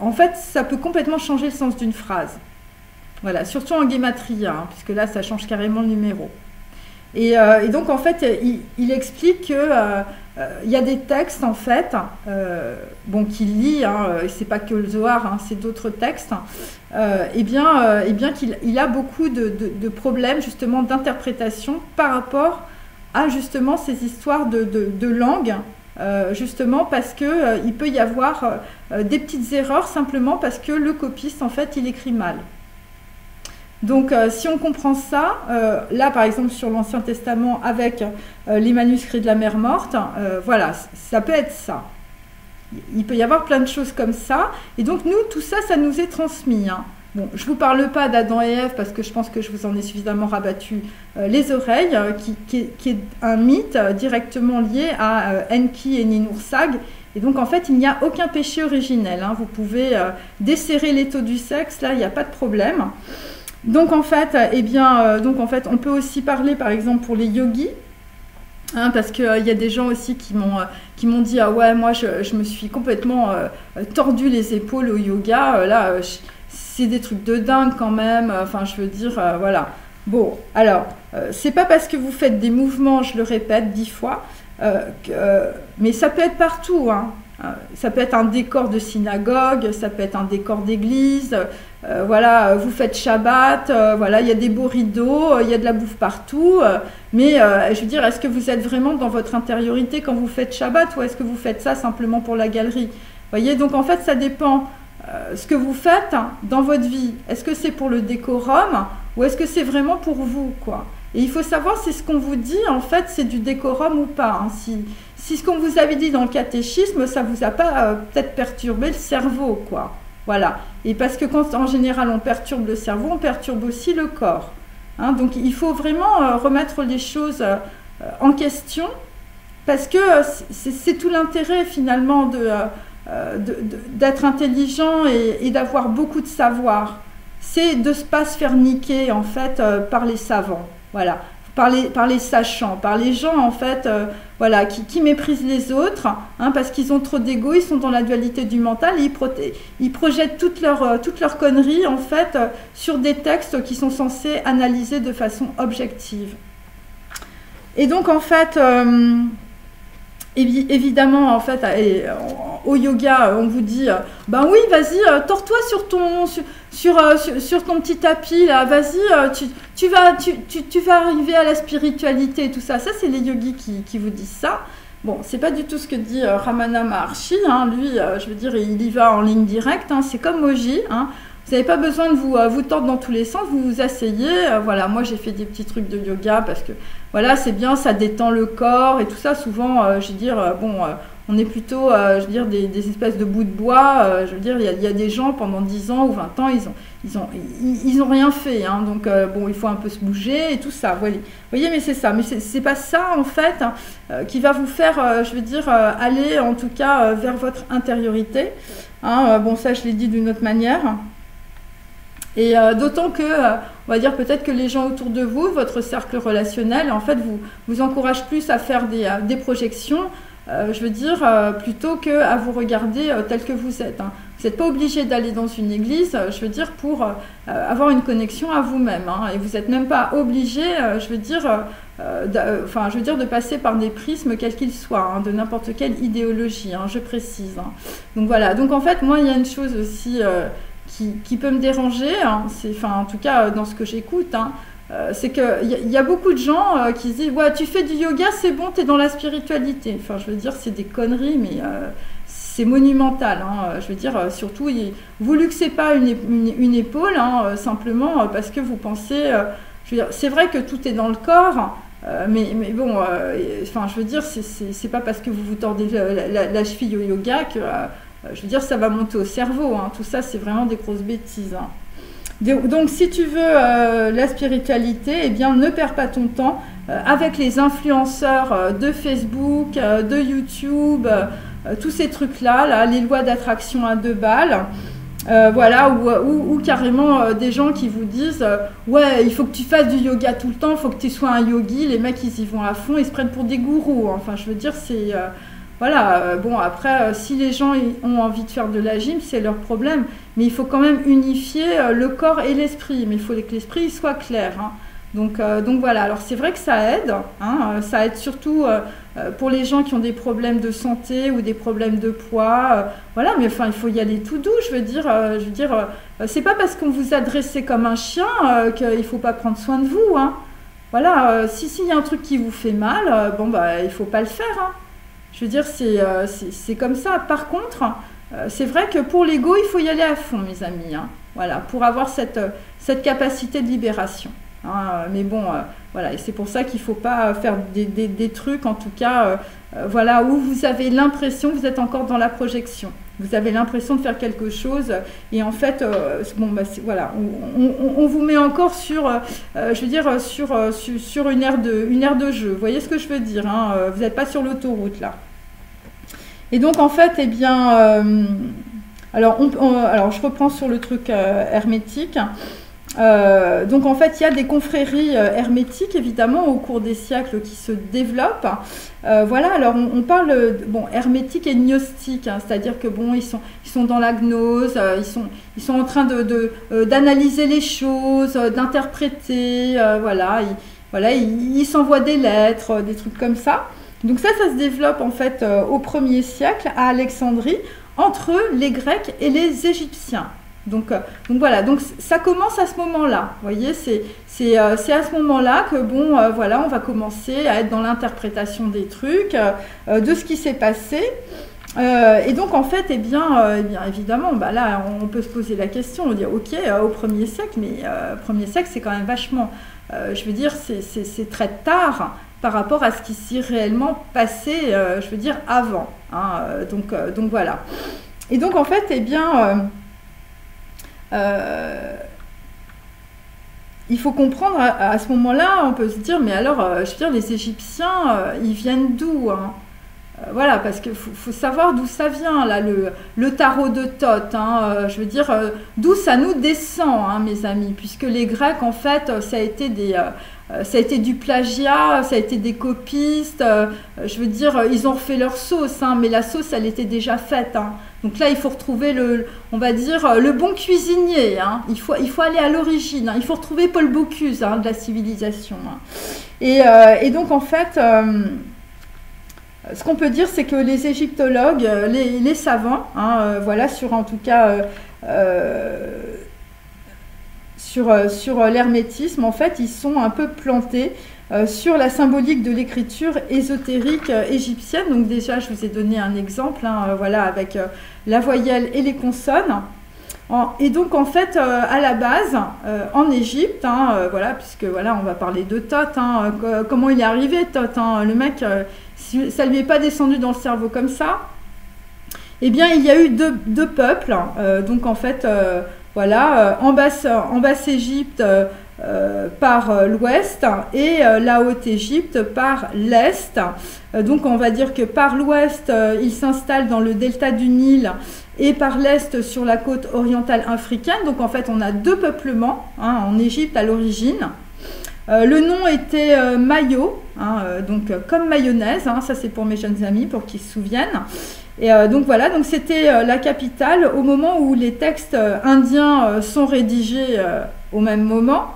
en fait, ça peut complètement changer le sens d'une phrase. Voilà, surtout en guématria, puisque là, ça change carrément le numéro. Et donc, en fait, il explique que il y a des textes, en fait, qu'il lit, c'est pas que le Zohar, c'est d'autres textes, et bien qu'il a beaucoup de problèmes, justement, d'interprétation par rapport à, justement, ces histoires de langue, justement, parce qu'il peut y avoir des petites erreurs, simplement parce que le copiste, en fait, il écrit mal. Donc, si on comprend ça, là, par exemple, sur l'Ancien Testament, avec les manuscrits de la Mer Morte, voilà, ça peut être ça. Il peut y avoir plein de choses comme ça. Et donc, nous, tout ça, ça nous est transmis. Bon, je ne vous parle pas d'Adam et Ève, parce que je pense que je vous en ai suffisamment rabattu les oreilles, qui est un mythe directement lié à Enki et Ninursag. Et donc, en fait, il n'y a aucun péché originel. Vous pouvez desserrer l'étau du sexe, là, il n'y a pas de problème. Donc en fait, on peut aussi parler par exemple pour les yogis, parce qu'il y a des gens aussi qui m'ont dit ah ouais, moi je me suis complètement tordu les épaules au yoga, là c'est des trucs de dingue quand même, enfin je veux dire voilà. Bon, alors c'est pas parce que vous faites des mouvements, je le répète 10 fois, mais ça peut être partout, ça peut être un décor de synagogue, ça peut être un décor d'église, voilà, vous faites Shabbat, voilà, il y a des beaux rideaux, il y a de la bouffe partout, mais je veux dire, est-ce que vous êtes vraiment dans votre intériorité quand vous faites Shabbat ou est-ce que vous faites ça simplement pour la galerie? Voyez, donc en fait, ça dépend ce que vous faites dans votre vie. Est-ce que c'est pour le décorum ou est-ce que c'est vraiment pour vous, quoi? Et il faut savoir si ce qu'on vous dit, en fait, c'est du décorum ou pas. Si ce qu'on vous avait dit dans le catéchisme, ça vous a pas peut-être perturbé le cerveau, quoi. Voilà. Et parce que quand, en général, on perturbe le cerveau, on perturbe aussi le corps. Donc, il faut vraiment remettre les choses en question parce que c'est tout l'intérêt, finalement, d'être intelligent et d'avoir beaucoup de savoir. C'est de ne pas se faire niquer, en fait, par les savants. Voilà. Par les sachants, par les gens en fait, voilà, qui méprisent les autres, parce qu'ils ont trop d'ego, ils sont dans la dualité du mental, et ils projettent toutes leurs conneries en fait sur des textes qui sont censés analyser de façon objective. Et donc en fait, évidemment en fait, au yoga, on vous dit, ben oui, vas-y, tords-toi sur ton petit tapis là, vas-y, tu vas arriver à la spiritualité et tout ça. Ça, c'est les yogis qui vous disent ça. Bon, c'est pas du tout ce que dit Ramana Maharshi. Lui, je veux dire, il y va en ligne directe. C'est comme Moji. Vous n'avez pas besoin de vous tordre dans tous les sens. Vous vous asseyez. Voilà, moi, j'ai fait des petits trucs de yoga parce que, voilà, c'est bien, ça détend le corps et tout ça. Souvent, je veux dire, on est plutôt, je veux dire, des espèces de bouts de bois. Je veux dire, il y a des gens pendant 10 ans ou 20 ans, ils ont rien fait. Donc, bon, il faut un peu se bouger et tout ça. Vous voyez, mais c'est ça. Mais c'est pas ça, en fait, qui va vous faire, je veux dire, aller, en tout cas, vers votre intériorité. Bon, ça, je l'ai dit d'une autre manière. Et d'autant que, on va dire peut-être que les gens autour de vous, votre cercle relationnel, en fait, vous encourage plus à faire des projections, je veux dire, plutôt qu'à vous regarder tel que vous êtes. Vous n'êtes pas obligé d'aller dans une église, je veux dire, pour avoir une connexion à vous-même. Et vous n'êtes même pas obligé, je veux dire, de passer par des prismes, quels qu'ils soient, de n'importe quelle idéologie, je précise. Donc voilà, donc en fait, moi, il y a une chose aussi qui peut me déranger, en tout cas dans ce que j'écoute, c'est qu'il y a beaucoup de gens qui se disent « Ouais, tu fais du yoga, c'est bon, tu es dans la spiritualité ». Enfin, je veux dire, c'est des conneries, mais c'est monumental, hein. Je veux dire, surtout, vous luxez pas une épaule, hein, simplement parce que vous pensez... je veux dire, c'est vrai que tout est dans le corps, mais bon, enfin, je veux dire, c'est pas parce que vous vous tordez la cheville au yoga que, je veux dire, ça va monter au cerveau, hein. Tout ça, c'est vraiment des grosses bêtises, hein. Donc, si tu veux la spiritualité, eh bien, ne perds pas ton temps avec les influenceurs de Facebook, de YouTube, tous ces trucs-là, là, les lois d'attraction à 2 balles. Voilà, ou carrément des gens qui vous disent ouais, il faut que tu fasses du yoga tout le temps, il faut que tu sois un yogi. Les mecs, ils y vont à fond, ils se prennent pour des gourous. Enfin, je veux dire, c'est... voilà, bon, après, si les gens ont envie de faire de la gym, c'est leur problème. Mais il faut quand même unifier le corps et l'esprit. Mais il faut que l'esprit soit clair, hein. Donc voilà, alors c'est vrai que ça aide, hein, ça aide surtout pour les gens qui ont des problèmes de santé ou des problèmes de poids. Voilà, mais enfin, il faut y aller tout doux, je veux dire, c'est pas parce qu'on vous a dressé comme un chien qu'il faut pas prendre soin de vous, hein. Voilà, s'il y a un truc qui vous fait mal, bon, bah, il faut pas le faire, hein. Je veux dire, c'est comme ça. Par contre, c'est vrai que pour l'ego, il faut y aller à fond, mes amis, hein. Voilà, pour avoir cette capacité de libération, hein. Mais bon, voilà, et c'est pour ça qu'il ne faut pas faire des trucs, en tout cas, voilà, où vous avez l'impression que vous êtes encore dans la projection. Vous avez l'impression de faire quelque chose et en fait, bon, bah, voilà, on vous met encore sur, je veux dire, sur une aire de jeu. Vous voyez ce que je veux dire, hein, vous n'êtes pas sur l'autoroute là. Et donc en fait, eh bien, alors je reprends sur le truc hermétique. Donc en fait, il y a des confréries hermétiques évidemment au cours des siècles qui se développent. Voilà, alors on parle bon hermétique et gnostique, hein, c'est-à-dire que bon ils sont dans la gnose, ils sont en train d'analyser les choses, d'interpréter, voilà, ils s'envoient des lettres, des trucs comme ça. Donc ça se développe en fait au 1er siècle à Alexandrie entre les Grecs et les Égyptiens. Donc voilà, donc ça commence à ce moment-là. Vous voyez, c'est à ce moment-là que bon, voilà, on va commencer à être dans l'interprétation des trucs, de ce qui s'est passé. Et donc en fait, eh bien évidemment, bah là, on peut se poser la question, on dit ok, au 1er siècle, mais 1er siècle, c'est quand même vachement, je veux dire, c'est très tard par rapport à ce qui s'est réellement passé, je veux dire, avant, hein, donc voilà. Et donc en fait, eh bien il faut comprendre à ce moment-là, on peut se dire, mais alors, je veux dire, les Égyptiens, ils viennent d'où, hein? Voilà, parce qu'il faut savoir d'où ça vient, là, le tarot de Thoth, hein, je veux dire, d'où ça nous descend, hein, mes amis, puisque les Grecs, en fait, ça a été du plagiat, ça a été des copistes, je veux dire, ils ont refait leur sauce, hein, mais la sauce, elle était déjà faite, hein. Donc là, il faut retrouver on va dire, le bon cuisinier, hein. Il faut aller à l'origine, hein. Il faut retrouver Paul Bocuse, hein, de la civilisation, hein. Et donc, en fait, ce qu'on peut dire, c'est que les égyptologues, les savants, hein, voilà, sur en tout cas... sur l'hermétisme, en fait, ils sont un peu plantés sur la symbolique de l'écriture ésotérique égyptienne. Donc déjà, je vous ai donné un exemple, hein, voilà, avec la voyelle et les consonnes. Et donc, en fait, à la base, en Égypte, hein, voilà, puisque voilà, on va parler de Thoth, hein, comment il est arrivé, Thoth, hein, le mec, ça ne lui est pas descendu dans le cerveau comme ça. Eh bien, il y a eu deux peuples, donc en fait... voilà, en Basse-Égypte par l'ouest et la Haute-Égypte par l'est. Donc on va dire que par l'ouest, ils s'installent dans le delta du Nil et par l'est sur la côte orientale africaine. Donc en fait, on a 2 peuplements, hein, en Égypte à l'origine. Le nom était Mayo, hein, donc comme mayonnaise, hein, ça c'est pour mes jeunes amis, pour qu'ils se souviennent. Et donc voilà, donc c'était la capitale au moment où les textes indiens sont rédigés au même moment.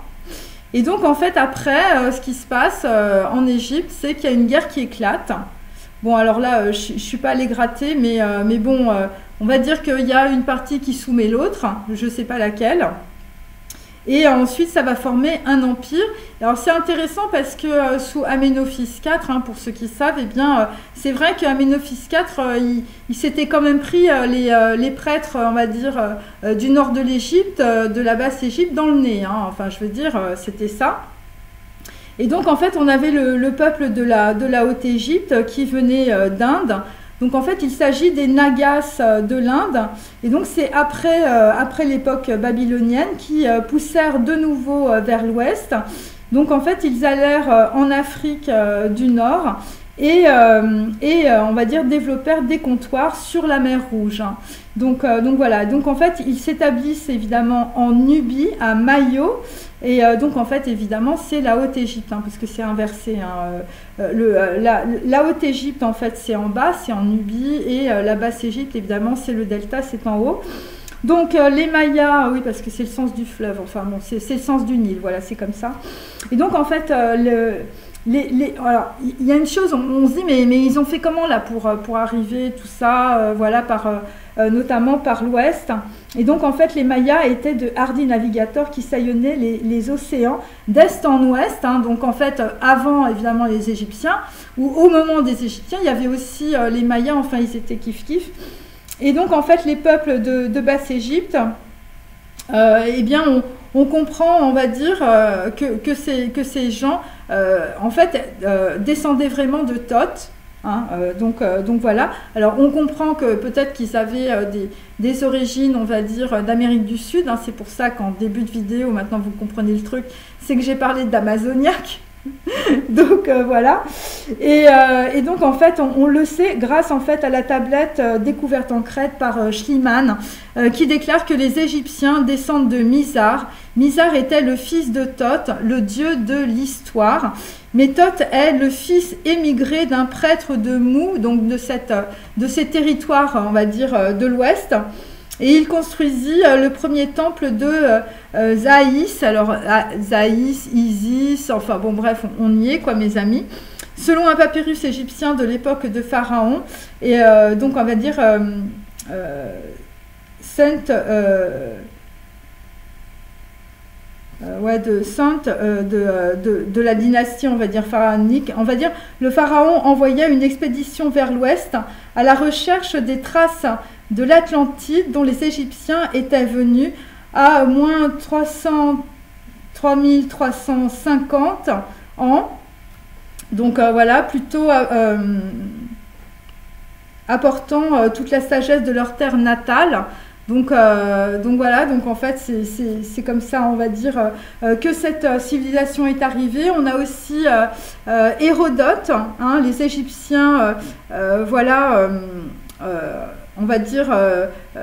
Et donc en fait après, ce qui se passe en Égypte, c'est qu'il y a une guerre qui éclate. Bon alors là, je ne suis pas allée gratter, mais bon, on va dire qu'il y a une partie qui soumet l'autre, je ne sais pas laquelle. Et ensuite, ça va former un empire. Alors, c'est intéressant parce que sous Amenophis IV, hein, pour ceux qui savent, eh bien, c'est vrai qu'Amenophis IV, il s'était quand même pris les prêtres, on va dire, du nord de l'Égypte, de la basse Égypte, dans le nez. Hein. Enfin, je veux dire, c'était ça. Et donc, en fait, on avait le peuple de la Haute-Égypte qui venait d'Inde. Donc, en fait, il s'agit des Nagas de l'Inde. Et donc, c'est après l'époque babylonienne qui poussèrent de nouveau vers l'ouest. Donc, en fait, ils allèrent en Afrique du Nord et on va dire, développèrent des comptoirs sur la mer Rouge. Hein. Donc, voilà. Donc, en fait, ils s'établissent évidemment en Nubie, à Mayo. Et donc, en fait, évidemment, c'est la Haute-Égypte, hein, parce que c'est inversé. Hein, la Haute-Égypte, en fait, c'est en bas, c'est en Nubie, et la Basse-Égypte, évidemment, c'est le delta, c'est en haut. Donc, les Mayas, oui, parce que c'est le sens du fleuve, enfin, bon, c'est le sens du Nil, voilà, c'est comme ça. Et donc, en fait, alors, il y a une chose, on se dit, mais ils ont fait comment, là, pour arriver, tout ça, voilà, notamment par l'ouest. Et donc, en fait, les Mayas étaient de hardis navigateurs qui sillonnaient les océans d'est en ouest. Hein. Donc, en fait, avant, évidemment, les Égyptiens, ou au moment des Égyptiens, il y avait aussi les Mayas, enfin, ils étaient kiff-kiff. Et donc, en fait, les peuples de Basse-Égypte, eh bien, on comprend, on va dire, que ces gens, en fait, descendaient vraiment de Thoth. Hein, donc voilà. Alors on comprend que peut-être qu'ils avaient des origines, on va dire, d'Amérique du Sud. Hein, c'est pour ça qu'en début de vidéo, maintenant vous comprenez le truc, c'est que j'ai parlé d'Amazoniaque. Donc voilà. Et donc en fait, on le sait grâce en fait à la tablette découverte en Crète par Schliemann, qui déclare que les Égyptiens descendent de Mizar. Mizar était le fils de Thoth, le dieu de l'histoire. Mais Thoth est le fils émigré d'un prêtre de Mou, donc de ces territoires, on va dire, de l'Ouest. Et il construisit le premier temple de Zaïs, alors Zaïs, Isis, enfin bon bref, on y est quoi mes amis. Selon un papyrus égyptien de l'époque de Pharaon, et donc on va dire sainte... de la dynastie, on va dire, pharaonique. On va dire, le pharaon envoya une expédition vers l'ouest à la recherche des traces de l'Atlantide dont les Égyptiens étaient venus à moins 3350 ans. Donc voilà, plutôt apportant toute la sagesse de leur terre natale. Donc voilà, donc en fait c'est comme ça, on va dire, que cette civilisation est arrivée. On a aussi Hérodote, hein, les Égyptiens, voilà, on va dire,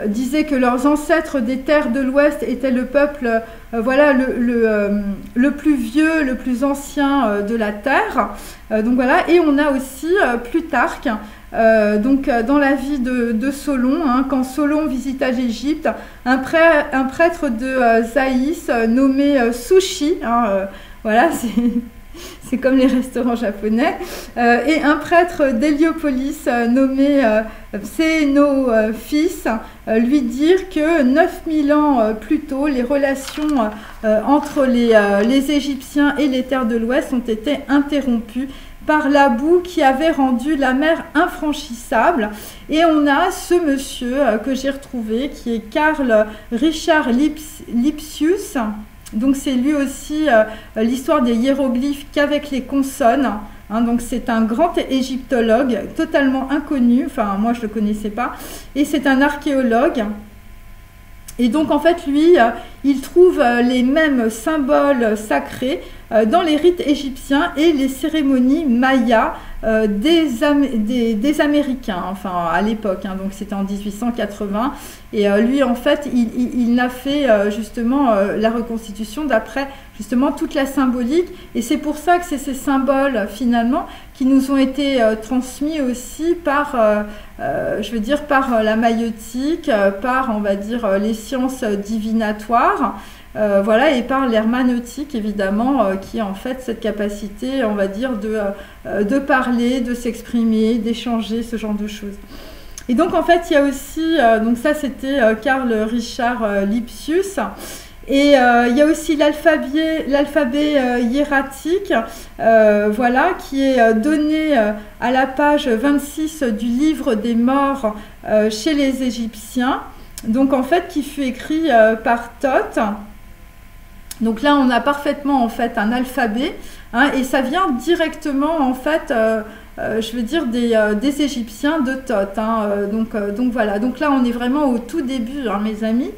disaient que leurs ancêtres des terres de l'Ouest étaient le peuple, voilà, le plus vieux, le plus ancien de la terre. Donc voilà, et on a aussi Plutarque. Donc dans la vie de Solon, hein, quand Solon visita l'Égypte, un prêtre de Zaïs nommé Sushi, hein, voilà, c'est comme les restaurants japonais, et un prêtre d'Héliopolis nommé Psénophis lui dirent que 9000 ans plus tôt, les relations entre les Égyptiens et les terres de l'Ouest ont été interrompues par la boue qui avait rendu la mer infranchissable. Et on a ce monsieur que j'ai retrouvé, qui est Carl Richard Lipsius. Donc c'est lui aussi l'histoire des hiéroglyphes qu'avec les consonnes. Hein, donc c'est un grand égyptologue totalement inconnu, enfin moi je ne le connaissais pas, et c'est un archéologue. Et donc en fait lui, il trouve les mêmes symboles sacrés dans les rites égyptiens et les cérémonies mayas des Américains, enfin à l'époque, hein, donc c'était en 1880. Et lui en fait il a fait justement la reconstitution d'après justement toute la symbolique, et c'est pour ça que c'est ces symboles finalement qui nous ont été transmis aussi par, je veux dire, par la maïeutique, par, on va dire, les sciences divinatoires, voilà, et par l'herméneutique évidemment, qui est en fait cette capacité, on va dire, de parler, de s'exprimer, d'échanger, ce genre de choses. Et donc en fait il y a aussi, donc ça c'était Carl Richard Lipsius. Et il y a aussi l'alphabet hiératique, voilà, qui est donné à la page 26 du livre des morts chez les Égyptiens. Donc en fait, qui fut écrit par Thoth. Donc là, on a parfaitement en fait un alphabet, hein, et ça vient directement en fait, je veux dire des Égyptiens de Thoth. Hein, donc voilà. Donc là, on est vraiment au tout début, hein, mes amis.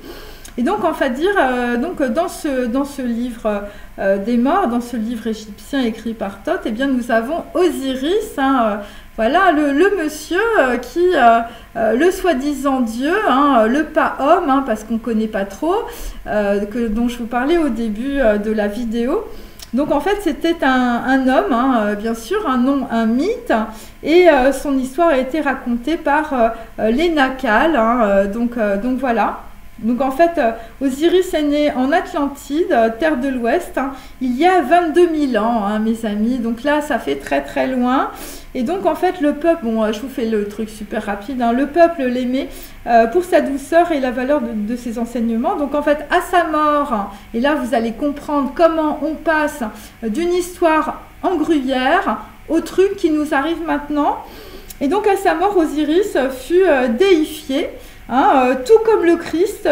Et donc, on va dire, donc, dans ce livre des morts, dans ce livre égyptien écrit par Thoth, eh bien, nous avons Osiris, hein, voilà, le monsieur qui, le soi-disant Dieu, hein, le pas homme, hein, parce qu'on ne connaît pas trop, dont je vous parlais au début de la vidéo. Donc en fait c'était un homme, hein, bien sûr, un mythe, et son histoire a été racontée par les Nacals, hein, donc voilà. Donc en fait, Osiris est né en Atlantide, terre de l'Ouest, hein, il y a 22 000 ans, hein, mes amis. Donc là, ça fait très très loin. Et donc en fait, le peuple, bon, je vous fais le truc super rapide, hein, le peuple l'aimait pour sa douceur et la valeur de ses enseignements. Donc en fait, à sa mort, hein, et là vous allez comprendre comment on passe d'une histoire en gruyère au truc qui nous arrive maintenant. Et donc à sa mort, Osiris fut déifié. Hein, tout comme le Christ,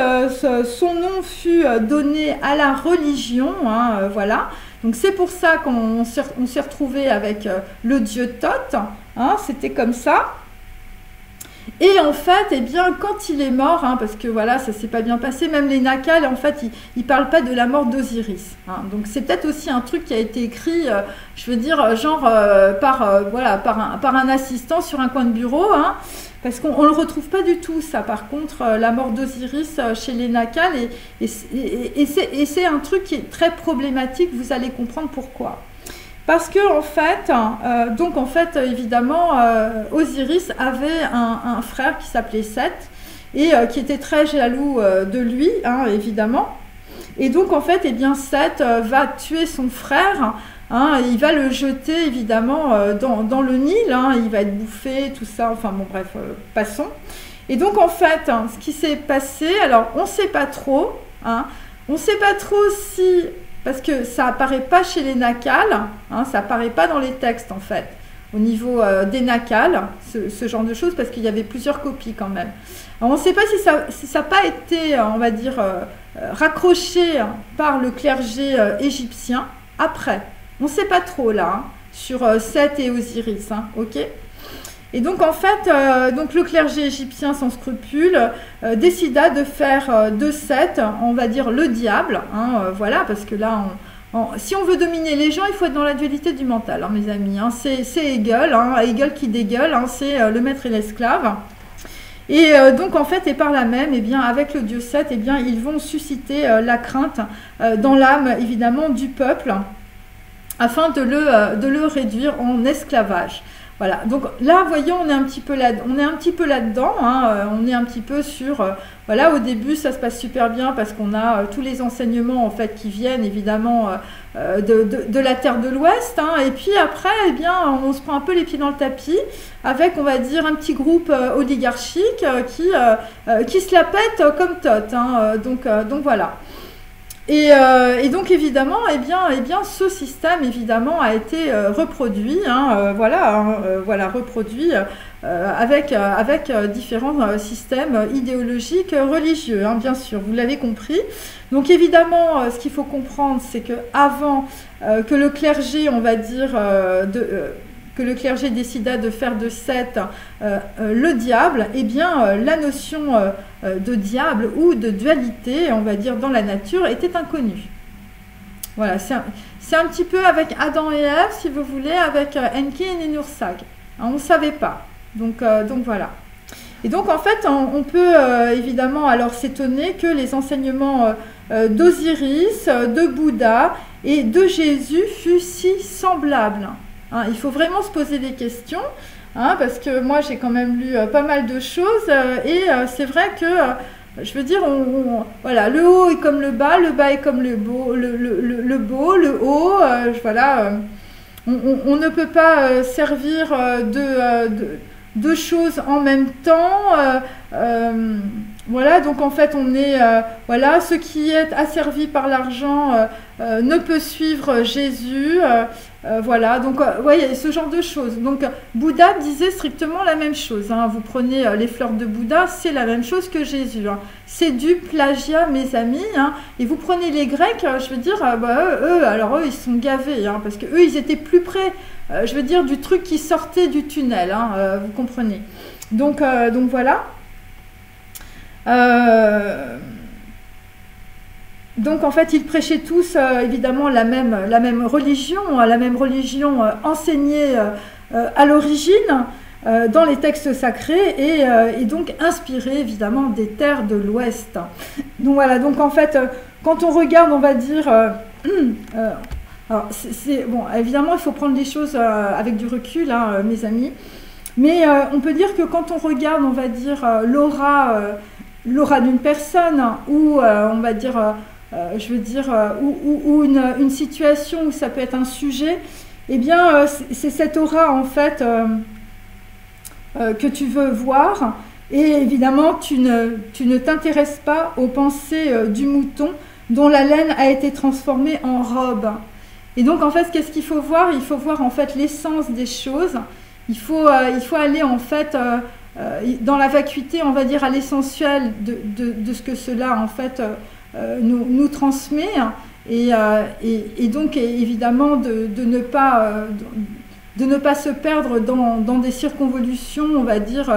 son nom fut donné à la religion, hein, voilà. Donc c'est pour ça qu'on s'est retrouvé avec le dieu Thoth, hein, c'était comme ça. Et en fait, eh bien, quand il est mort, hein, parce que voilà, ça s'est pas bien passé, même les Nacals, en fait, ils parlent pas de la mort d'Osiris. Hein. Donc c'est peut-être aussi un truc qui a été écrit, je veux dire, genre voilà, par un assistant sur un coin de bureau, hein, parce qu'on ne le retrouve pas du tout, ça, par contre, la mort d'Osiris chez les Nacals, et c'est un truc qui est très problématique, vous allez comprendre pourquoi. Parce que en fait, évidemment, Osiris avait un frère qui s'appelait Seth et qui était très jaloux de lui, hein, évidemment. Et donc en fait, eh bien, Seth va tuer son frère, hein, il va le jeter évidemment dans le Nil, hein, il va être bouffé, tout ça. Enfin bon, bref, passons. Et donc en fait, hein, ce qui s'est passé, alors on ne sait pas trop, hein, on ne sait pas trop si parce que ça apparaît pas chez les Nacals, hein, ça apparaît pas dans les textes en fait, au niveau des Nacals, ce genre de choses, parce qu'il y avait plusieurs copies quand même. Alors, on ne sait pas si ça n'a pas été, on va dire, raccroché par le clergé égyptien après. On ne sait pas trop là, hein, sur Seth et Osiris, hein, ok. Et donc en fait, donc le clergé égyptien sans scrupule décida de faire de Seth, on va dire, le diable, hein, voilà, parce que là, si on veut dominer les gens, il faut être dans la dualité du mental, hein, mes amis, hein, c'est Hegel, hein, Hegel qui dégueule, hein, c'est le maître et l'esclave. Et donc en fait, et par là même, eh bien, avec le dieu Seth, eh bien, ils vont susciter la crainte dans l'âme, évidemment, du peuple, afin de le réduire en esclavage. Voilà, donc là, voyons, on est un petit peu là-dedans, hein, on est un petit peu sur, voilà, au début, ça se passe super bien parce qu'on a tous les enseignements, en fait, qui viennent, évidemment, de la terre de l'Ouest, hein, et puis après, eh bien, on se prend un peu les pieds dans le tapis avec, on va dire, un petit groupe oligarchique qui se la pète comme Thoth, hein, donc voilà. Et donc évidemment, eh bien, ce système évidemment a été reproduit, hein, voilà, reproduit avec différents systèmes idéologiques religieux, hein, bien sûr, vous l'avez compris. Donc évidemment, ce qu'il faut comprendre, c'est que avant que le clergé, on va dire, que le clergé décida de faire de Seth le diable, eh bien la notion de diable ou de dualité, on va dire, dans la nature était inconnue. Voilà, c'est un petit peu avec Adam et Ève, si vous voulez, avec Enki et Ninhursag. Hein, on ne savait pas. Donc voilà. Et donc en fait, on peut évidemment alors s'étonner que les enseignements d'Osiris, de Bouddha et de Jésus fussent si semblables. Hein, il faut vraiment se poser des questions, hein, parce que moi j'ai quand même lu pas mal de choses et c'est vrai que, je veux dire, voilà, le haut est comme le bas est comme le beau, le haut, voilà, on ne peut pas servir de choses en même temps, Voilà, donc en fait, on est, voilà, ce qui est asservi par l'argent ne peut suivre Jésus. Voilà, donc, voyez, ce genre de choses. Donc, Bouddha disait strictement la même chose. Hein. Vous prenez les fleurs de Bouddha, c'est la même chose que Jésus. Hein. C'est du plagiat, mes amis. Hein. Et vous prenez les Grecs, je veux dire, eux, ils sont gavés, hein, parce que eux, ils étaient plus près, je veux dire, du truc qui sortait du tunnel. Hein, vous comprenez. Donc voilà. Donc en fait, ils prêchaient tous évidemment la même religion enseignée à l'origine dans les textes sacrés et donc inspirée évidemment des terres de l'Ouest. Donc voilà, donc en fait, quand on regarde, on va dire, alors bon, évidemment, il faut prendre les choses avec du recul, hein, mes amis, mais on peut dire que quand on regarde, on va dire, l'aura d'une personne ou on va dire je veux dire ou une situation où ça peut être un sujet, eh bien c'est cette aura en fait que tu veux voir, et évidemment tu ne t'intéresses pas aux pensées du mouton dont la laine a été transformée en robe. Et donc en fait, qu'est-ce qu'il faut voir? Il faut voir en fait l'essence des choses. Il faut aller en fait dans la vacuité, on va dire, à l'essentiel de ce que cela en fait nous transmet, et donc évidemment de ne pas se perdre dans des circonvolutions, on va dire,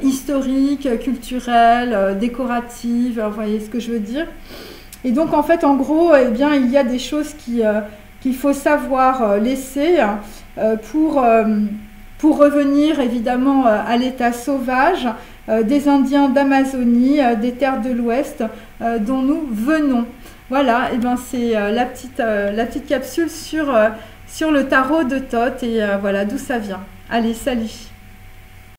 historiques, culturelles, décoratives, vous voyez ce que je veux dire. Et donc en fait, en gros, eh bien, il y a des choses qu'il faut savoir laisser pour revenir évidemment à l'état sauvage des Indiens d'Amazonie, des terres de l'Ouest dont nous venons. Voilà, et ben c'est la petite capsule sur le tarot de Thoth, et voilà d'où ça vient. Allez, salut!